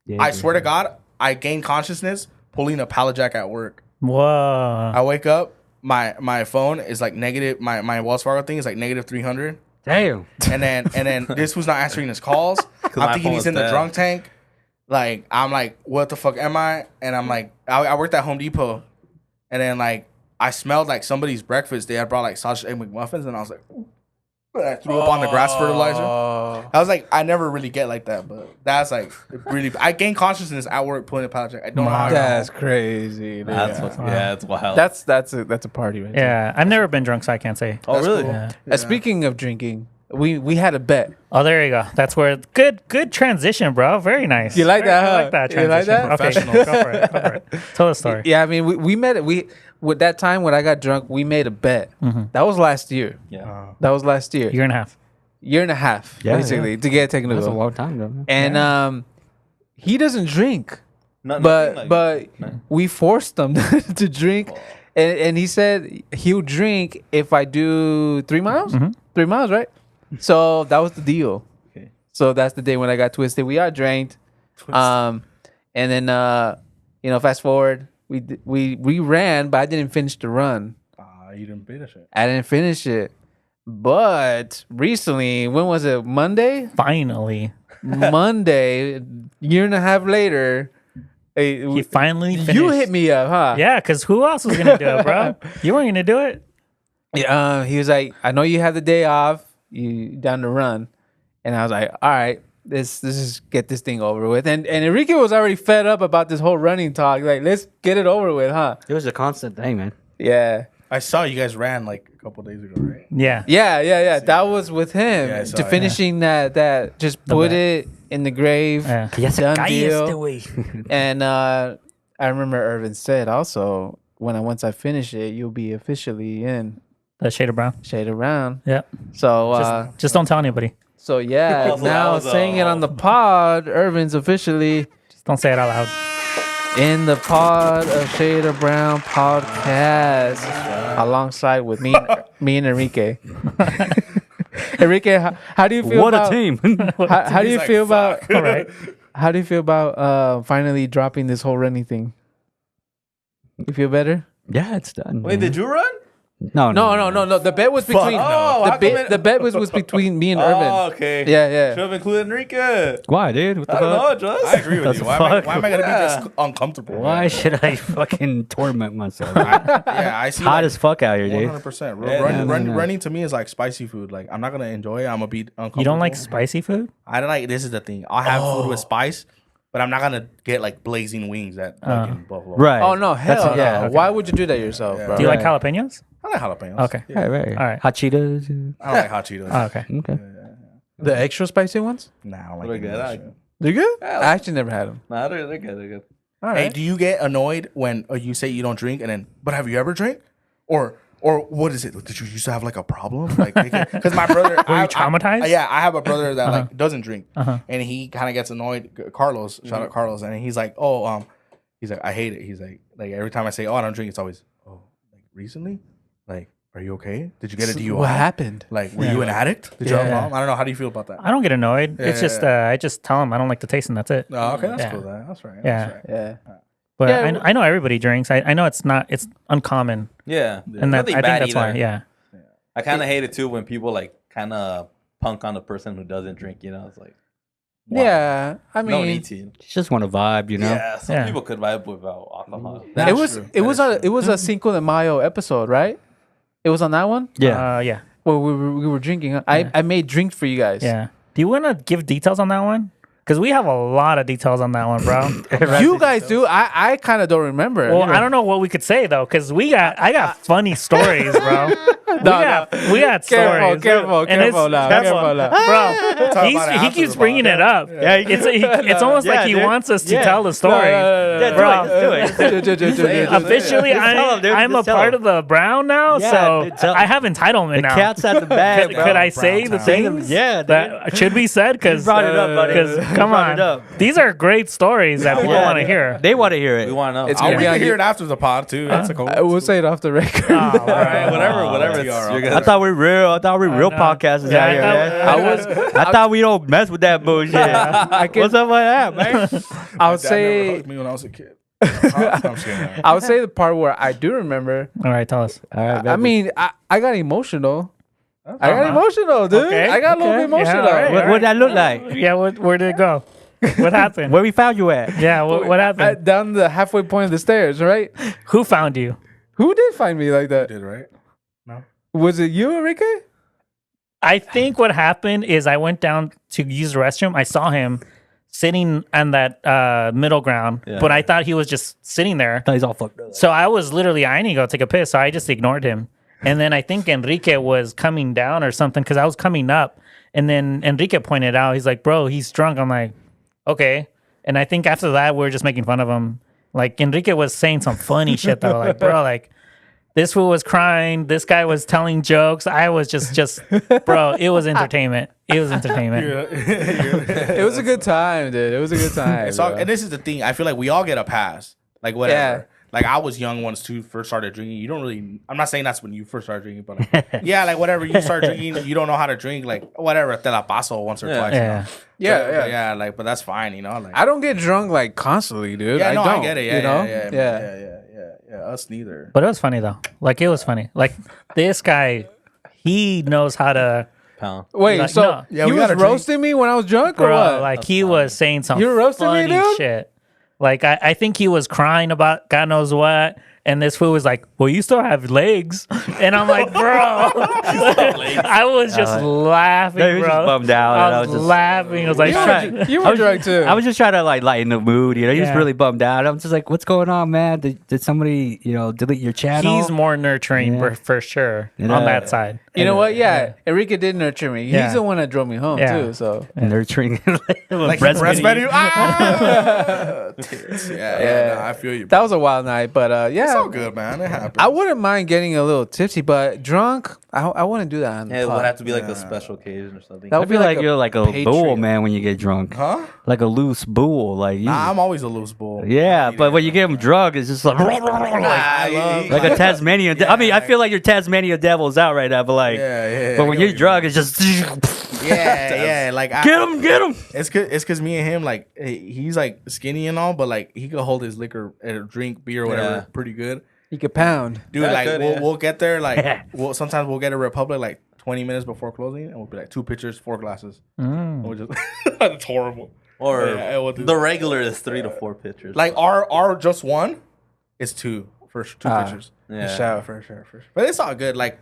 Yeah, I swear to God, I gained consciousness pulling a pallet jack at work. Whoa. I wake up, my phone is like negative. My Wells Fargo thing is like negative 300. Damn. And then this was not answering his calls. my I'm thinking phone he's was in the dead. drunk tank. Like I'm like, what the fuck am I? And I'm like, I worked at Home Depot, and then like I smelled like somebody's breakfast. They had brought like sausage egg McMuffins, and I was like, ooh. And I threw up on the grass fertilizer. Oh. I was like, I never really get like that, but that's like really. I gained consciousness at work pulling a pallet jack. I don't know how. I got That's home. crazy. Dude. That's wild. That's a party right there. Yeah, I've never been drunk, so I can't say. oh really? cool. Yeah. Speaking of drinking, we had a bet. Oh, there you go. That's where good transition, bro. Very nice. You like that, I huh? like that You like transition. that? Okay, go for it. Go for it. Tell the story. Yeah, I mean, we met it. We with that time when I got drunk, we made a bet. That was last year. Yeah. That was last year. Year and a half. Year and a half, Yeah, basically, to get That was a technical. long time ago. Man. And he doesn't drink, Not, but we forced him to drink, and he said he'll drink if I do 3 miles. 3 miles, right? So that was the deal. Okay. So that's the day when I got twisted. We got drained. And then fast forward, we ran, but I didn't finish the run. You didn't finish it. I didn't finish it. But recently, when was it? Monday? Finally, Monday, year and a half later, he finally finished. you hit me up, huh? Yeah, because who else was gonna do it, bro? You weren't gonna do it. Yeah, he was like, I know you have the day off. You down to run, and I was like, all right, let's just get this thing over with. And Enrique was already fed up about this whole running talk. Like, let's get it over with, huh? It was a constant thing, man. Yeah. I saw you guys ran like a couple days ago, right? Yeah. That was with him. Yeah, I saw to it, finishing that, just put it in the grave. Yeah. Ya se Done cae deal. este güey. And I remember Irvin said also, once I finish it, you'll be officially in The shade of brown. Shade Around. Yeah. So Just don't tell anybody. so yeah, Also, now that was, saying it on the pod, Irvin's officially Just don't say it out loud. in the pod of Shade of Brown podcast, alongside with me and Enrique. Enrique, how do you feel? What about, a team. How do you like, feel about? All right. How do you feel about finally dropping this whole running thing? You feel better? Yeah, it's done. Wait, did you run? No. No. The bet was between Oh, how come it- the bet was between me and Oh, Irvin. okay. Yeah. Should have included Enrique. Why, dude? What the I don't fuck? know, Just. I agree with That's you. a Why fuck. am I gonna be this uncomfortable? Why should I fucking torment myself? Yeah, I see. Hot as fuck out here, dude. 100%. Yeah, Running to me is like spicy food. Like I'm not gonna enjoy it. I'm gonna be uncomfortable. You don't like spicy food? I don't like. This is the thing. I'll have food with spice, but I'm not gonna get like blazing wings at fucking Buffalo. Right. Oh no, hell That's- no. yeah, Why would you do that yourself, Yeah. bro? Do you like Right. jalapenos? I like jalapenos. Okay. Yeah. Right. All right. Hot Cheetos. I don't like hot Cheetos. Oh, okay. Okay. The extra spicy ones? Nah, I don't like They're any good. of that I- shit. They're good. Yeah. I actually never had them. Nah, they're good. They're good. All Hey, right. do you get annoyed when you say you don't drink and then, but have you ever drank? Or what is it? Did you used to have like a problem? Like, because my brother, Were you traumatized? yeah, I have a brother that like doesn't drink, Uh-huh. and he kind of gets annoyed. Carlos, shout out Carlos, and he's like, he's like, I hate it. He's like every time I say, oh, I don't drink, it's always, oh, like recently, like, are you okay? Did you get a DUI? What happened? Like, were you an addict? Did you have a Yeah. problem? I don't know. How do you feel about that? I don't get annoyed. It's Yeah. just I just tell them I don't like the taste and that's it. Oh, okay, that's Yeah. cool. That's right. Yeah. That's right. Yeah. But Yeah, I know everybody drinks. I know it's uncommon, Yeah. and that Nothing I think bad that's why. either. Yeah. I kind of hate it too when people like kind of punk on the person who doesn't drink. You know, it's like, wow. Yeah. I No mean, need to. You just want to vibe, you know? Yeah, some Yeah. people could vibe without alcohol. That's it was true. it was a Cinco de Mayo episode, right? It was on that one Yeah. Yeah. where we were drinking. I made drinks for you guys. Yeah. Do you want to give details on that one? Because we have a lot of details on that one, bro. You guys do. I kind of don't remember. Well, I don't know what we could say though, because I got funny stories, bro. We got stories. Careful And it's- now. Careful now. bro. about it He after keeps the bringing it up. Yeah, It's almost like he dude. wants us to Yeah. tell the stories. Do it. Officially, tell him, dude. I'm a Just tell part him. of the Brown now, Yeah, so dude, tell- I have entitlement The now. cat's out the bag. Could, bro. could I say the Brown things Yeah, dude. that should be said? Because brought it up, buddy. You come brought on, it up. these are great stories that people Yeah, want to hear. They want to hear it. We want to know. It's Oh, gonna we be on can hear you. it after the pod too. That's a cool. We'll say it off the record. Oh, all right. whatever. It's, TRL. you're good. I thought we real. I thought we real know. podcasters Yeah, out I here. thought- man. I thought we don't mess with that bullshit. What's up with that, man? I would Dad never say hugged me when I was a kid. I'm just kidding. I would say the part where I do remember. All right, tell us. All right, I mean, I got emotional. I got emotional, dude. Okay, I got a little okay. bit emotional. Yeah, all right. what that look like? Yeah, where did it go? What happened? Where we found you at? Yeah, what happened? Down the halfway point of the stairs, right? Who found you? Who did find me like that? Did right? Was it you, Enrique? I think what happened is I went down to use the restroom. I saw him sitting on that middle ground, but I thought he was just sitting there. He's all fucked up. So I was literally, I need to go take a piss. So I just ignored him. And then I think Enrique was coming down or something because I was coming up. And then Enrique pointed out, he's like, bro, he's drunk. I'm like, okay. And I think after that, we were just making fun of him. Like Enrique was saying some funny shit though. Like, bro, like this fool was crying. This guy was telling jokes. I was just, bro, it was entertainment. It was entertainment. It was a good time, dude. It was a good time. It's all, bro. and this is the thing. I feel like we all get a pass. Like whatever. Yeah. Like I was young once too. First started drinking. You don't really. I'm not saying that's when you first started drinking, but like, yeah, like whatever you start drinking, you don't know how to drink. Like whatever, te la paso once or twice. Yeah. You know? Yeah, But yeah. Like, but that's fine. You know. Like I don't get drunk like constantly, dude. yeah, no, I don't. I get it. Yeah, you know? yeah. Us neither. But it was funny though. Like it was funny. Like this guy, he knows how to, Pound. Wait, Like, so no. Yeah, he we was gotta drink. roasting me when I was drunk, or bro. what? Like he was saying some You roasting me, funny dude? shit. Like I think he was crying about God knows what. And this fool was like, "Well, you still have legs," and I'm like, "Bro," I was just laughing, No, he was bro. just bummed out, I and I was was just- laughing. I was like, You were drunk too. I was just trying to like lighten the mood. You know, he was Yeah. really bummed out. I'm just like, what's going on, man? Did somebody, delete your channel? He's more nurturing Yeah. for sure You on know, that side. You know what? Yeah, Enrique did nurture me. Yeah. He's the one that drove me home Yeah. too. So nurturing, Like breastfeeding you. Tits. Yeah, nah, I feel you. that was a wild night. But yeah, It's all good, man. It happens. I wouldn't mind getting a little tipsy, but drunk, I wouldn't do that. On the Yeah, it would pod. have to be like a special occasion or something. That I would be feel like you're like a Patreon. bull, man, when you get drunk. Huh? Like a loose bull. Like you, Nah, I'm always a loose bull. yeah, but when you get him drunk, it's just like like a Tasmanian. I mean, I feel like your Tasmanian devil's out right now, but like, Yeah. but when you're drunk, it's just yeah. Like get him. It's cause me and him, like, he's like skinny and all, but like he could hold his liquor, drink beer or whatever, Yeah. pretty good. You could pound. Dude, Yeah, like good, we'll, yeah. we'll get there like sometimes we'll get a Republic like 20 minutes before closing, and we'll be like 2 pitchers, 4 glasses. And we'll just that's horrible. Or Yeah, we'll do the regular is 3 to 4 pitchers. Like our just one is 2 for 2 pitchers. yeah. Shout. For sure. But it's all good. Like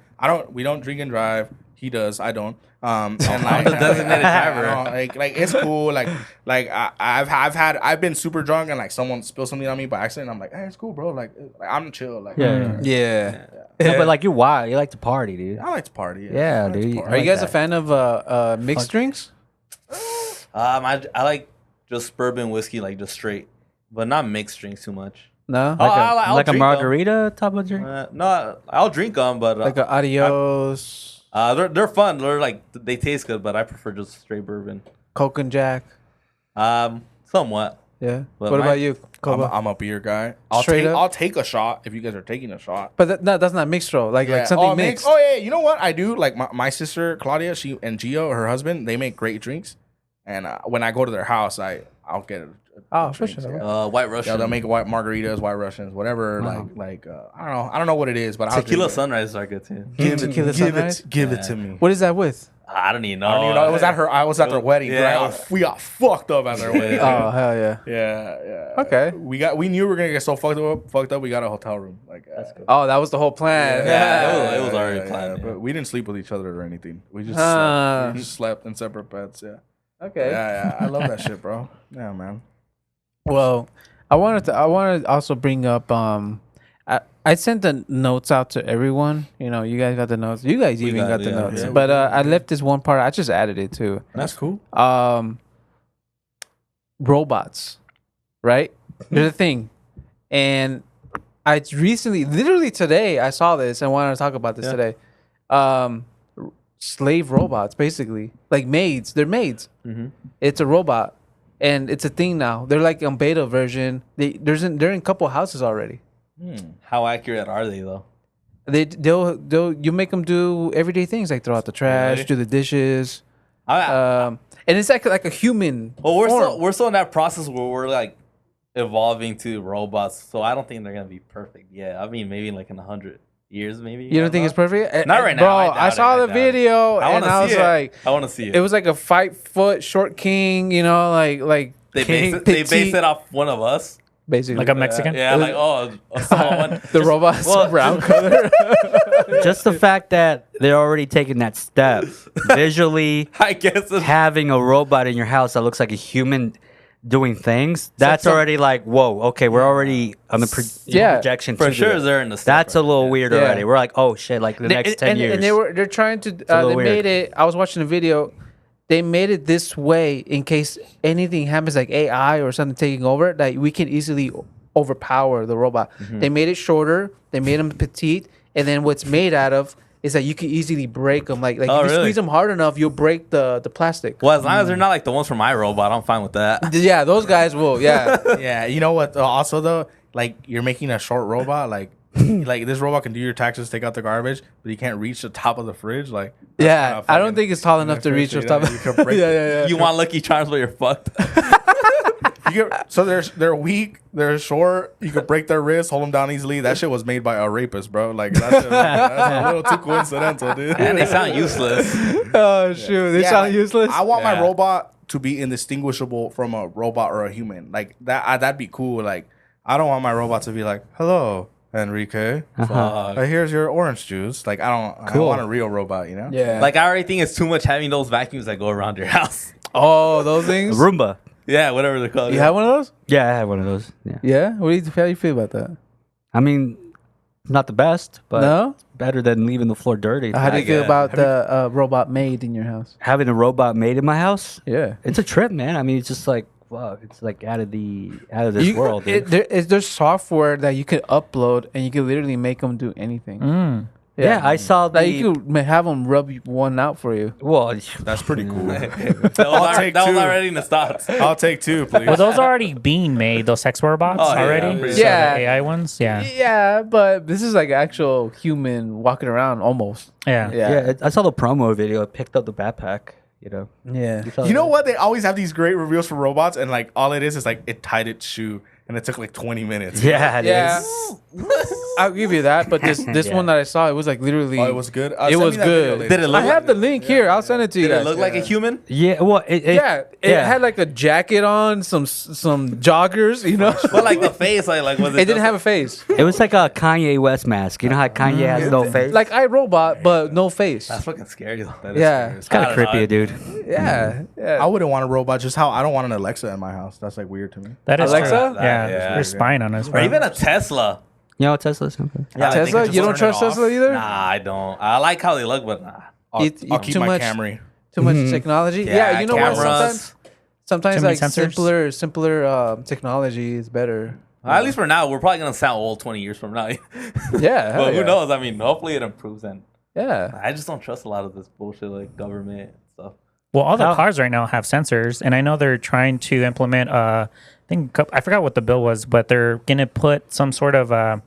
we don't drink and drive. He does. I don't. And like I'm the designated driver. I don't- like it's cool. Like I've been super drunk and like someone spilled something on me by accident. I'm like, hey, it's cool, bro. Like I'm chill. Like Yeah. Yeah. No, but like you're wild. You like to party, dude. I like to party. Yeah, I like to dude. party. Are you guys that. a fan of mixed drinks? I like just bourbon whiskey, like just straight, but not mixed drinks too much. No, I'll Like a drink margarita type of drink. No, I'll drink them, but like a adios, they're fun. They're like they taste good, but I prefer just straight bourbon. Coke and Jack. Somewhat. Yeah. But What mine- about you, Koba? I'm a beer guy. Straight up? I'll take a shot if you guys are taking a shot. But that's not mixed though. Like something mixed. Oh yeah, you know what I do? Like my sister Claudia, she and Gio, her husband, they make great drinks. And when I go to their house, I'll get Oh, for drinks, sure. yeah. White Russian. Yeah, they'll make white margaritas, white Russians, whatever. Like I don't know what it is, but I'll Tequila drink it. sunrises are good too. Tequila Sunrise? Give it to me. What is that with? I don't even know. I don't even know. It was at her. I was at their wedding. Yeah. Right? We got fucked up at their wedding. Oh hell yeah. Yeah. Okay. We knew we were gonna get so fucked up. We got a hotel room. Like that's good. Oh, that was the whole plan. Yeah, it was already planned. Yeah. But we didn't sleep with each other or anything. We just Ah. slept. We just slept in separate beds. Yeah. Okay. Yeah. I love that shit, bro. Yeah, man. Well, I wanted to also bring up I sent the notes out to everyone. You know, you guys got the notes. You guys even got the yeah, notes. yeah. But I left this one part. I just added it too. That's cool. Robots, right? They're the thing. And I recently, literally today, I saw this and wanted to talk about this today. Slave robots, basically. Like maids. They're maids. Mm-hmm. It's a robot. And it's a thing now. They're like on beta version. They're in a couple houses already. How accurate are they though? They'll you make them do everyday things like throw out the trash, Really? do the dishes, I, and it's like a human. well, form. we're still in that process where we're like evolving to robots. So I don't think they're gonna be perfect yet. I mean, maybe like in 100 years, maybe. You don't think it's perfect? Not right now. bro. I doubt I saw it. the I doubt it. video I and want to I see was it. like, I want to see it. it was like a 5-foot short king. You know, like they king, base petite, it off one of us. basically Like a Mexican? Yeah, like a small one. the robot's brown color. Just the fact that they're already taking that step, visually I guess it's, having a robot in your house that looks like a human doing things, that's some- already like, whoa, okay, we're already on the Yeah, projection. for to sure it. they're in the step That's a right little now. weird Yeah. already. We're like, oh shit, like the next 10 years. And they're trying to. little They weird. made it. I was watching a video. They made it this way in case anything happens, like AI or something taking over, that we can easily overpower the robot. Mm-hmm. They made it shorter. They made them petite, and then what's made out of is that you can easily break them. Like Oh, if you really? squeeze them hard enough, you'll break the plastic. Well, as long as they're not like the ones from iRobot, I'm fine with that. Yeah, those guys will. Yeah. Yeah, you know what? Also, though, like you're making a short robot, like this robot can do your taxes, take out the garbage, but you can't reach the top of the fridge. Like, that's Yeah, kinda I don't fucking- think it's tall enough to fridge, reach you the know, top. you can break it. You want Lucky Charms, but you're fucked. So they're weak, they're short. You could break their wrists, hold them down easily. That shit was made by a rapist, bro. Like that's a little too coincidental, dude. And they sound useless. Oh shoot, they Yeah, sound like, useless. I want my Yeah. robot to be indistinguishable from a robot or a human. Like that'd be cool. Like I don't want my robot to be like, "Hello, Enrique. Fuck. Here's your orange juice. Like, I don't want a real robot, you know? Yeah. Like, I already think it's too much having those vacuums that go around your house. oh, those things. Roomba. Yeah, whatever they're called. You have one of those? Yeah, I had one of those. Yeah. Yeah. How do you feel about that? I mean, not the best, but No. better than leaving the floor dirty. How do you I feel get it. about the robot maid in your house? Having a robot made in my house, Yeah. it's a trip, man. I mean, it's just like, wow, it's like out of this world. Dude. There's software that you could upload and you can literally make them do anything. Mm. yeah, I saw the. Like you could have them rub one out for you. well, That's pretty cool. that take was two. already in the stocks. I'll take 2, please. Well, those are already being made, those sex robots Oh, yeah, already? I'm pretty So sure. the AI ones? Yeah. Yeah, but this is like actual human walking around almost. Yeah. yeah, I saw the promo video. It picked up the backpack. You know. Yeah. You know what? They always have these great reveals for robots, and like all it is like it tied its shoe, and it took like 20 minutes. Yeah, it Yeah. is. I'll give you that, but this Yeah. one that I saw, it was like literally. Oh, it was good. It was good. Did it look I have the link here. I'll send it to you. Did it guys. look like a human? Yeah, well, Yeah, it had like a jacket on, some joggers, you know. But like the face, like was it? It didn't have a face. It was like a Kanye West mask. You know how Kanye has no face? Like iRobot, but no face. That's fucking scary though. That is Yeah. scary. It's kind I of don't know. creepy, dude. Yeah, yeah. I wouldn't want a robot. Just how I don't want an Alexa in my house. That's like weird to me. That is Alexa? true. Yeah. Yeah. They're spying on us. Or bro. even a Tesla. You know what Tesla's something? Yeah, I think Tesla? I just You don't turn it trust off. Tesla either? Nah, I don't. I like how they look, but nah. I'll It's keep too my much- Camry. Too much technology. Yeah, Yeah, you know what? cameras. Sometimes Too many like sensors? simpler technology is better. At least for now, we're probably gonna sound old 20 years from now. Yeah, hell But who yeah. knows? I mean, hopefully it improves. And Yeah. I just don't trust a lot of this bullshit, like government and stuff. Well, all the How- cars right now have sensors, and I know they're trying to implement. I think I forgot what the bill was, but they're gonna put some sort of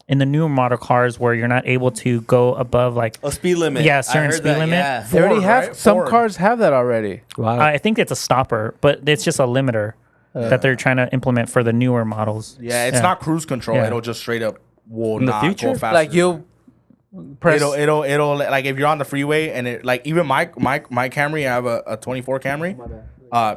in the newer model cars where you're not able to go above like. A speed limit. Yeah, I certain heard speed that, limit. Yeah. They already Ford, have right? some Ford. cars have that already. Wow. I think it's a stopper, but it's just a limiter that they're trying to implement for the newer models. Yeah, it's not cruise control. Yeah. It'll just straight up will In the not future? go faster. Like you'll press. It'll like if you're on the freeway and it like even my Camry, I have a 24 Camry.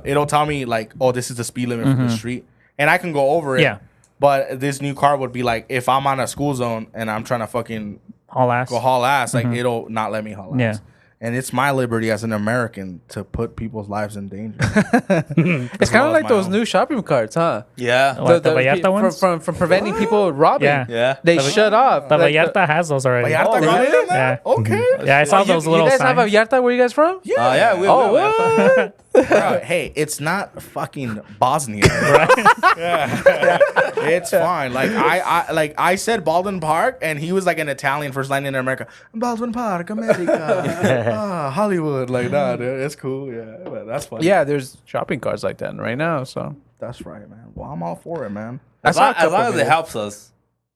It'll tell me like, oh, this is the speed limit for the street, and I can go over it. Yeah. But this new car would be like, if I'm on a school zone and I'm trying to fucking All ass. go haul ass, like it'll not let me haul ass. Yeah. And it's my liberty as an American to put people's lives in danger. It's kind well of as like my those own. new shopping carts, huh? Yeah. What, the Vallarta ones? from preventing people robbing. Yeah. Yeah. They shut off. The Like, Vallarta has those already. Vallarta Oh, got it really? in there? Yeah. Okay. Yeah, I saw you, those you little guys signs. have a Vallarta? Where you guys from? Yeah. Yeah. Oh, what? Bro, hey, it's not fucking Bosnia. It's fine. Like I said Baldwin Park, and he was like an Italian first line in America. Baldwin Park, America. Hollywood. Like, nah, dude, it's cool. Yeah, but that's funny. Yeah, there's shopping carts like that right now. So That's right, man. Well, I'm all for it, man. I As saw a long, as, couple long as it videos. helps us.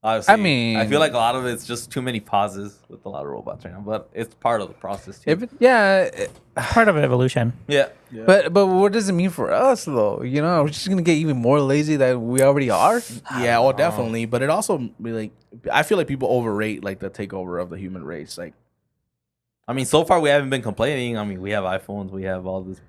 Obviously. I mean- I feel like a lot of it's just too many pauses with a lot of robots right now, but it's part of the process too. if yeah, Part of evolution. Yeah. but what does it mean for us though? You know, we're just gonna get even more lazy than we already are. Yeah, well, definitely. But it also be like, I feel like people overrate like the takeover of the human race. Like, I mean, so far we haven't been complaining. I mean, we have iPhones, we have all this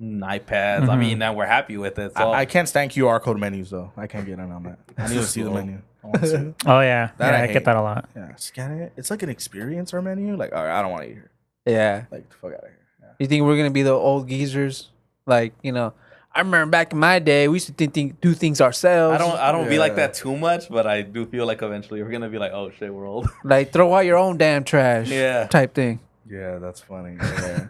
iPads. I mean, now we're happy with it. So I can't stand QR code menus though. I can't get in on that. I need to see the menu. I want to see it. Oh yeah, That yeah, I I hate. get that a lot. Yeah, scan it. It's like an experience or menu. Like, all right, I don't want to eat here. Yeah. Like, the fuck out of here. Yeah. You think we're gonna be the old geezers? Like, you know, I remember back in my day, we used to do things ourselves. I don't be like Yeah. that too much, but I do feel like eventually we're gonna be like, oh shit, we're old. Like throw out your own damn trash. Yeah. Type thing. Yeah, that's funny. Yeah.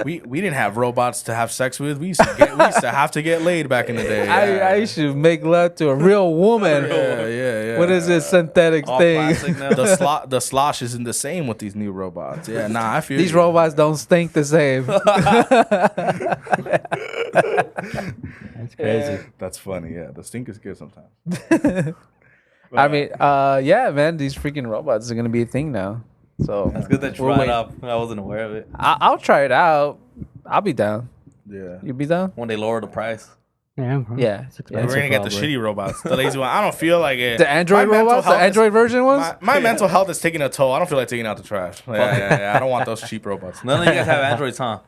we didn't have robots to have sex with. We used to have to get laid back in the day. I used to make love to a real woman. yeah. What is this synthetic All thing? plastic now. The slosh isn't the same with these new robots. Yeah, nah, I feel These you. robots don't stink the same. That's crazy. That's funny. Yeah, the stink is good sometimes. I mean, yeah, man, these freaking robots are gonna be a thing now. So It's good that you we'll brought it wait. up. I wasn't aware of it. I'll try it out. I'll be down. Yeah. You be down? When they lower the price. Yeah. bro. Yeah. It's Yeah. We're expensive, gonna get the probably. shitty robots, the lazy one. I don't feel like it. The Android My mental robots, the health is- Android version ones. My mental health is taking a toll. I don't feel like taking out the trash. Yeah. I don't want those cheap robots. None of you guys have Androids, huh?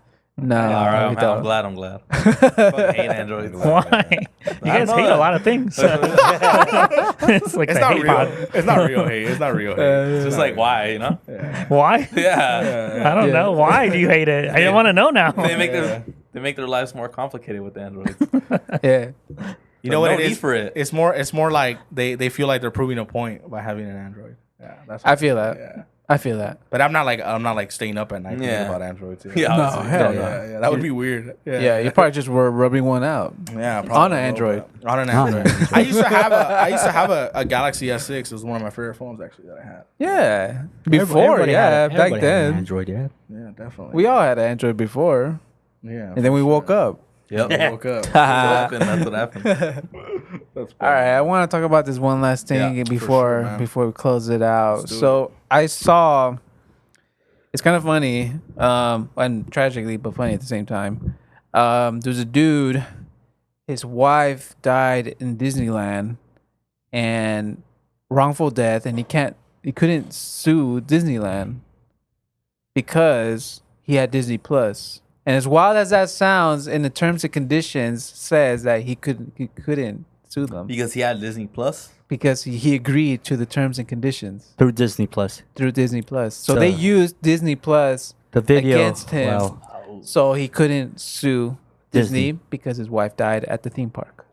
No, All right, we man, I'm don't. glad. I'm glad. I hate Androids. Why? You guys know hate that. a lot of things. It's like It's the not hate real. pod. It's not real hate. It's not real hate. It's just like why, you know? Why? Yeah. I don't Yeah. know. Why do you hate it? I don't want to know now. They make their lives more complicated with Androids. Yeah. You know what no it need is? for it. It's more like they feel like they're proving a point by having an Android. Yeah, that's. I feel that. Yeah. I feel that. But I'm not like staying up at night thinking Yeah. about Androids. Yeah, No, obviously. hell yeah, no. yeah, that would be weird. Yeah, you probably just were rubbing one out. Yeah, On probably an a little Android. bit. On an On Android. an I used to have a Galaxy S6. It was one of my favorite phones actually that I had. Yeah. Before, Everybody had yeah, a- back everybody had an then. Android, yeah. Yeah, definitely. We all had an Android before. Yeah. And then we woke up. Yep. I woke up. That's what happened. That's All right, I want to talk about this one last thing Yeah, for before sure, man. before we close it out. Let's do So I saw, it's kind of funny, and tragically, but funny at the same time. There's a dude, his wife died in Disneyland, and wrongful death, and he couldn't sue Disneyland because he had Disney Plus. And as wild as that sounds, in the terms and conditions says that he couldn't sue them Because he had Disney Plus. because he agreed to the terms and conditions Through Disney Plus. through Disney Plus. So So- they used Disney Plus The video. against him. Wow. So he couldn't sue Disney, Disney. because his wife died at the theme park.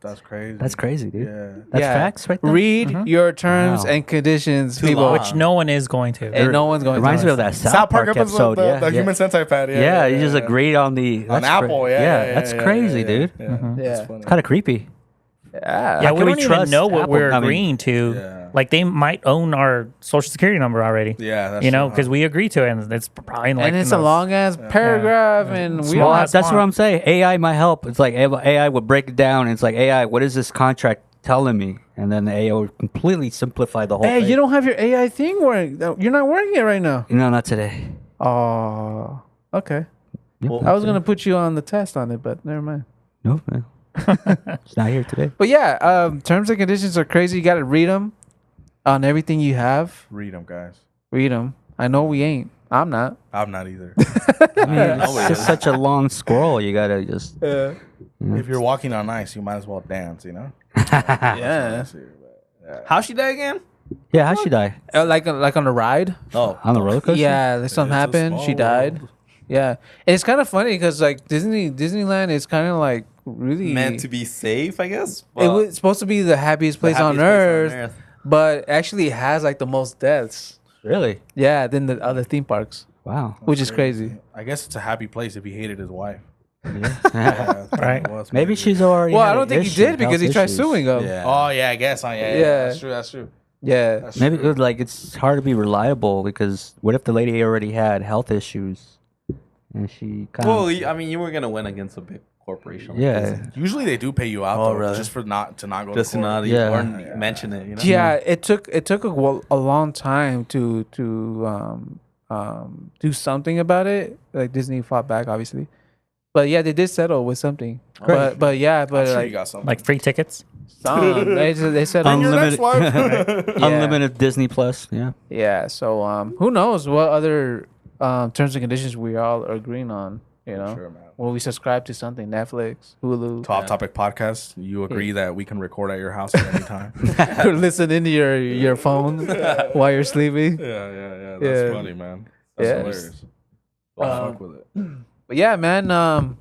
That's crazy. That's crazy, dude. Yeah. That's Yeah. facts right there. Read your terms Wow. and conditions, Too people. long. Which no one is going to. And no one's going Reminds to me of that South Park episode. the, yeah, the yeah. Human Centipede. Yeah, you just agreed on the On that's Apple. cra- Yeah, that's crazy, dude. Yeah. Yeah. That's funny. It's kind of creepy. Yeah. Yeah, How we can we don't even trust know what Apple? we're I mean- agreeing to. Yeah. Like they might own our social security number already. Yeah, that's You know, true, because huh? we agree to it, and it's probably like and it's in a the- long ass paragraph, and we Small all ass have That's what I'm saying. AI might help. It's like AI would break it down. And it's like AI, what is this contract telling me? And then the AI would completely simplify the whole Hey, thing. you don't have your AI thing working. You're not working it right now. No, not today. Oh, okay. Nope, I was gonna put you on the test on it, but never mind. Nope, man. It's not here today. But yeah, terms and conditions are crazy. You gotta read them on everything you have. Read them, guys. Read them. I know we ain't. I'm not. I'm not either. I mean, it's just such a long scroll. You gotta just. If you're walking on ice, you might as well dance. You know. Yeah. How'd she die again? Yeah, how'd she die? Like on a ride. Oh, On the roller coaster? Yeah, like something It's a happened. small She died. world. Yeah, and it's kind of funny because like Disneyland is kind of like really meant to be safe, I guess. It was supposed to be the happiest place on earth, but actually has like the most deaths. Really? Yeah, than the other theme parks, Wow. which is crazy. I guess it's a happy place if he hated his wife. Right. Maybe she's already. Well, had I don't an think he issue, did because he health tried issues. suing them. Yeah. Oh yeah, I guess. Yeah. Yeah. That's true. That's true. Yeah. That's Maybe true. like it's hard to be reliable because what if the lady already had health issues and she kind Well, of I mean, you were gonna win against a big corporation. like yeah. this. Usually they do pay you out Oh, though, really? just for not to go Just to to court. not Yeah. or mention it. You know. Yeah, it took a long time to do something about it. Like Disney fought back, obviously, but yeah, they did settle with something. But yeah, I'm but sure you like got something. like free tickets. they settled. your next Unlimited- wife. Unlimited Disney Plus. Yeah. Yeah, so who knows what other terms and conditions we all are agreeing on? You know, Sure, man. when we subscribe to something, Netflix, Hulu, Top Topic Podcast. You agree that we can record at your house at any time? or listen into your phone while you're sleeping. Yeah. That's Yeah. funny, man. That's Yeah. hilarious. I'll fuck with it. But yeah, man.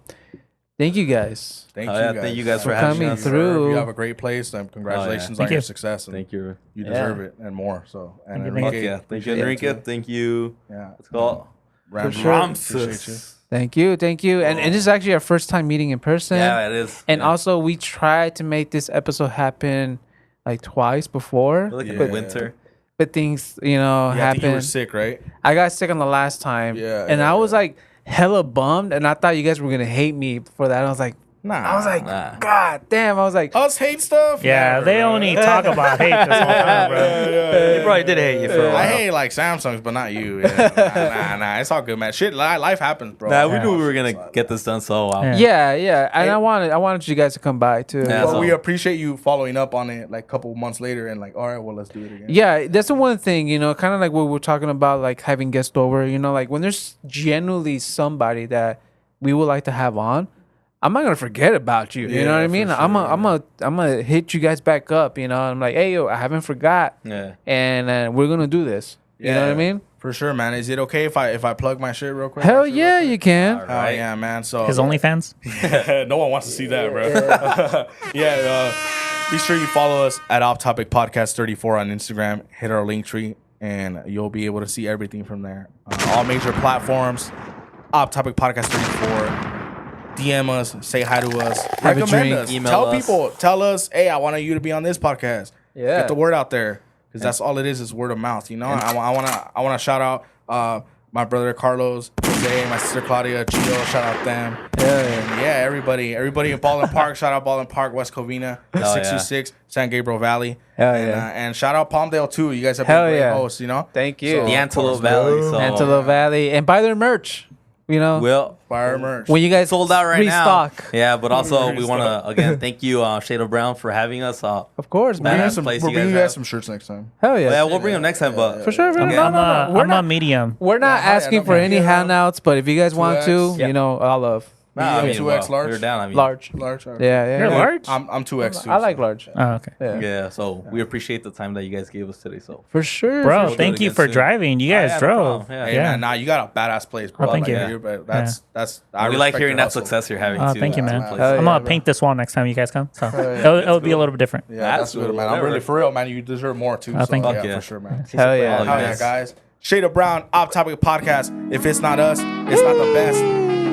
Thank you guys. Thank Oh, you yeah, guys. thank you guys For for having coming us. through. You have a great place, and congratulations Thank on your you. success. And Thank you. You Yeah. deserve it and more. So, and Thank you, Fuck Enrique, yeah. Thank you, appreciate it Enrique. too. Thank you. Yeah. Let's go. Ram- sure. Appreciate you. Ramses. Thank you. And this is actually our first time meeting in person. Yeah, it is. And yeah. also, we tried to make this episode happen like twice before, We're like in Yeah. the winter. but things, Yeah, I think you were happened. sick, right? I got sick on the last time, Yeah, and yeah, I was like hella bummed, and I thought you guys were gonna hate me for that. I was like, Nah. God damn! I was like, Us hate stuff? Yeah, Never, they bro. only talk about hate this whole time, bro. He probably did hate you for a I while. hate like Samsungs, but not you. Yeah. Nah. It's all good, man. Shit, life happens, bro. Nah, we knew we were gonna get this done so well. Yeah. yeah, and Hey. I wanted you guys to come by too. Yeah, But so- we appreciate you following up on it like a couple months later and like, all right, well, let's do it again. Yeah, that's the one thing, kind of like what we're talking about, like having guests over, like when there's genuinely somebody that we would like to have on, I'm not gonna forget about you. You know what I mean? for I'm gonna hit you guys back up. You know, I'm like, hey yo, I haven't forgot, Yeah. and we're gonna do this. You know what I mean? For sure, man. Is it okay if I plug my shit real quick? Hell My shit yeah, real quick? you can. Hell yeah, man. So His OnlyFans. no one wants to see that, bro. Be sure you follow us at Off Topic Podcast 34 on Instagram. Hit our link tree, and you'll be able to see everything from there. All major platforms. Off Topic Podcast 34. DM us, say hi to us, Have a recommend drink. us, Email tell us. people, tell us, hey, I want you to be on this podcast. Yeah. Get the word out there, because that's all it is word of mouth. You know, I wanna shout out my brother Carlos, Jose, my sister Claudia, Gio, shout out them. And yeah, everybody in Baldwin Park, shout out Baldwin Park, West Covina, Hell 626, San Gabriel Valley. Hell and, yeah. And shout out Palmdale too. You guys have been Hell great yeah. hosts, you know. Thank you. The Antelope Valley. So Antelope Valley, and buy their merch. You know, Well, Fire merch. when you guys sold out right restock. now. Yeah, but also we want to again thank you, Shade of Brown, for having us. Of course, We're man. bringing place we're you bringing guys you guys have. some shirts next time. Hell yeah. Yeah, we'll bring them next time. But For sure. I'm, No, I'm, no, no. We're I'm not, a medium. we're not Yeah, asking no, for man. any Yeah. handouts, but if you guys want to, 2X. you know, I love Nah, I mean, 2X large? We're down. I mean, large. Large. Yeah. You're large. I'm 2X too. I like large. Oh, okay. Yeah. Yeah, so we appreciate the time that you guys gave us today. So For sure. Bro, for sure. thank do it you again for soon. driving. You guys yeah, no drove. problem. Yeah. Hey Yeah. man, nah, you got a badass place, bro. Oh, thank Like, you. you're- but that's I we like respect hearing your that hustle. success you're having Oh, too. thank you, man. That's Hell I'm yeah, gonna bro. paint this wall next time you guys come. So yeah. it'll be a little bit different. Yeah, That's that's good, cool. man. I'm Whatever. really for real, man. You deserve more too. Oh, thank you. yeah, Yeah. for sure, man. Hell yeah. Hell yeah, guys. Shade of Brown, Off Topic Podcast. If it's not us, it's not the best.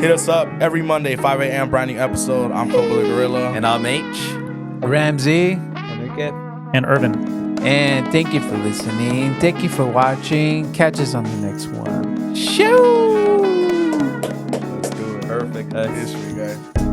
Hit us up every Monday, 5 a.m. Brand new episode. I'm Coco the Gorilla. And I'm H. Ramsey. And Irvin. And thank you for listening. Thank you for watching. Catch us on the next one. Shoo! Let's do it. Perfect. History, guys.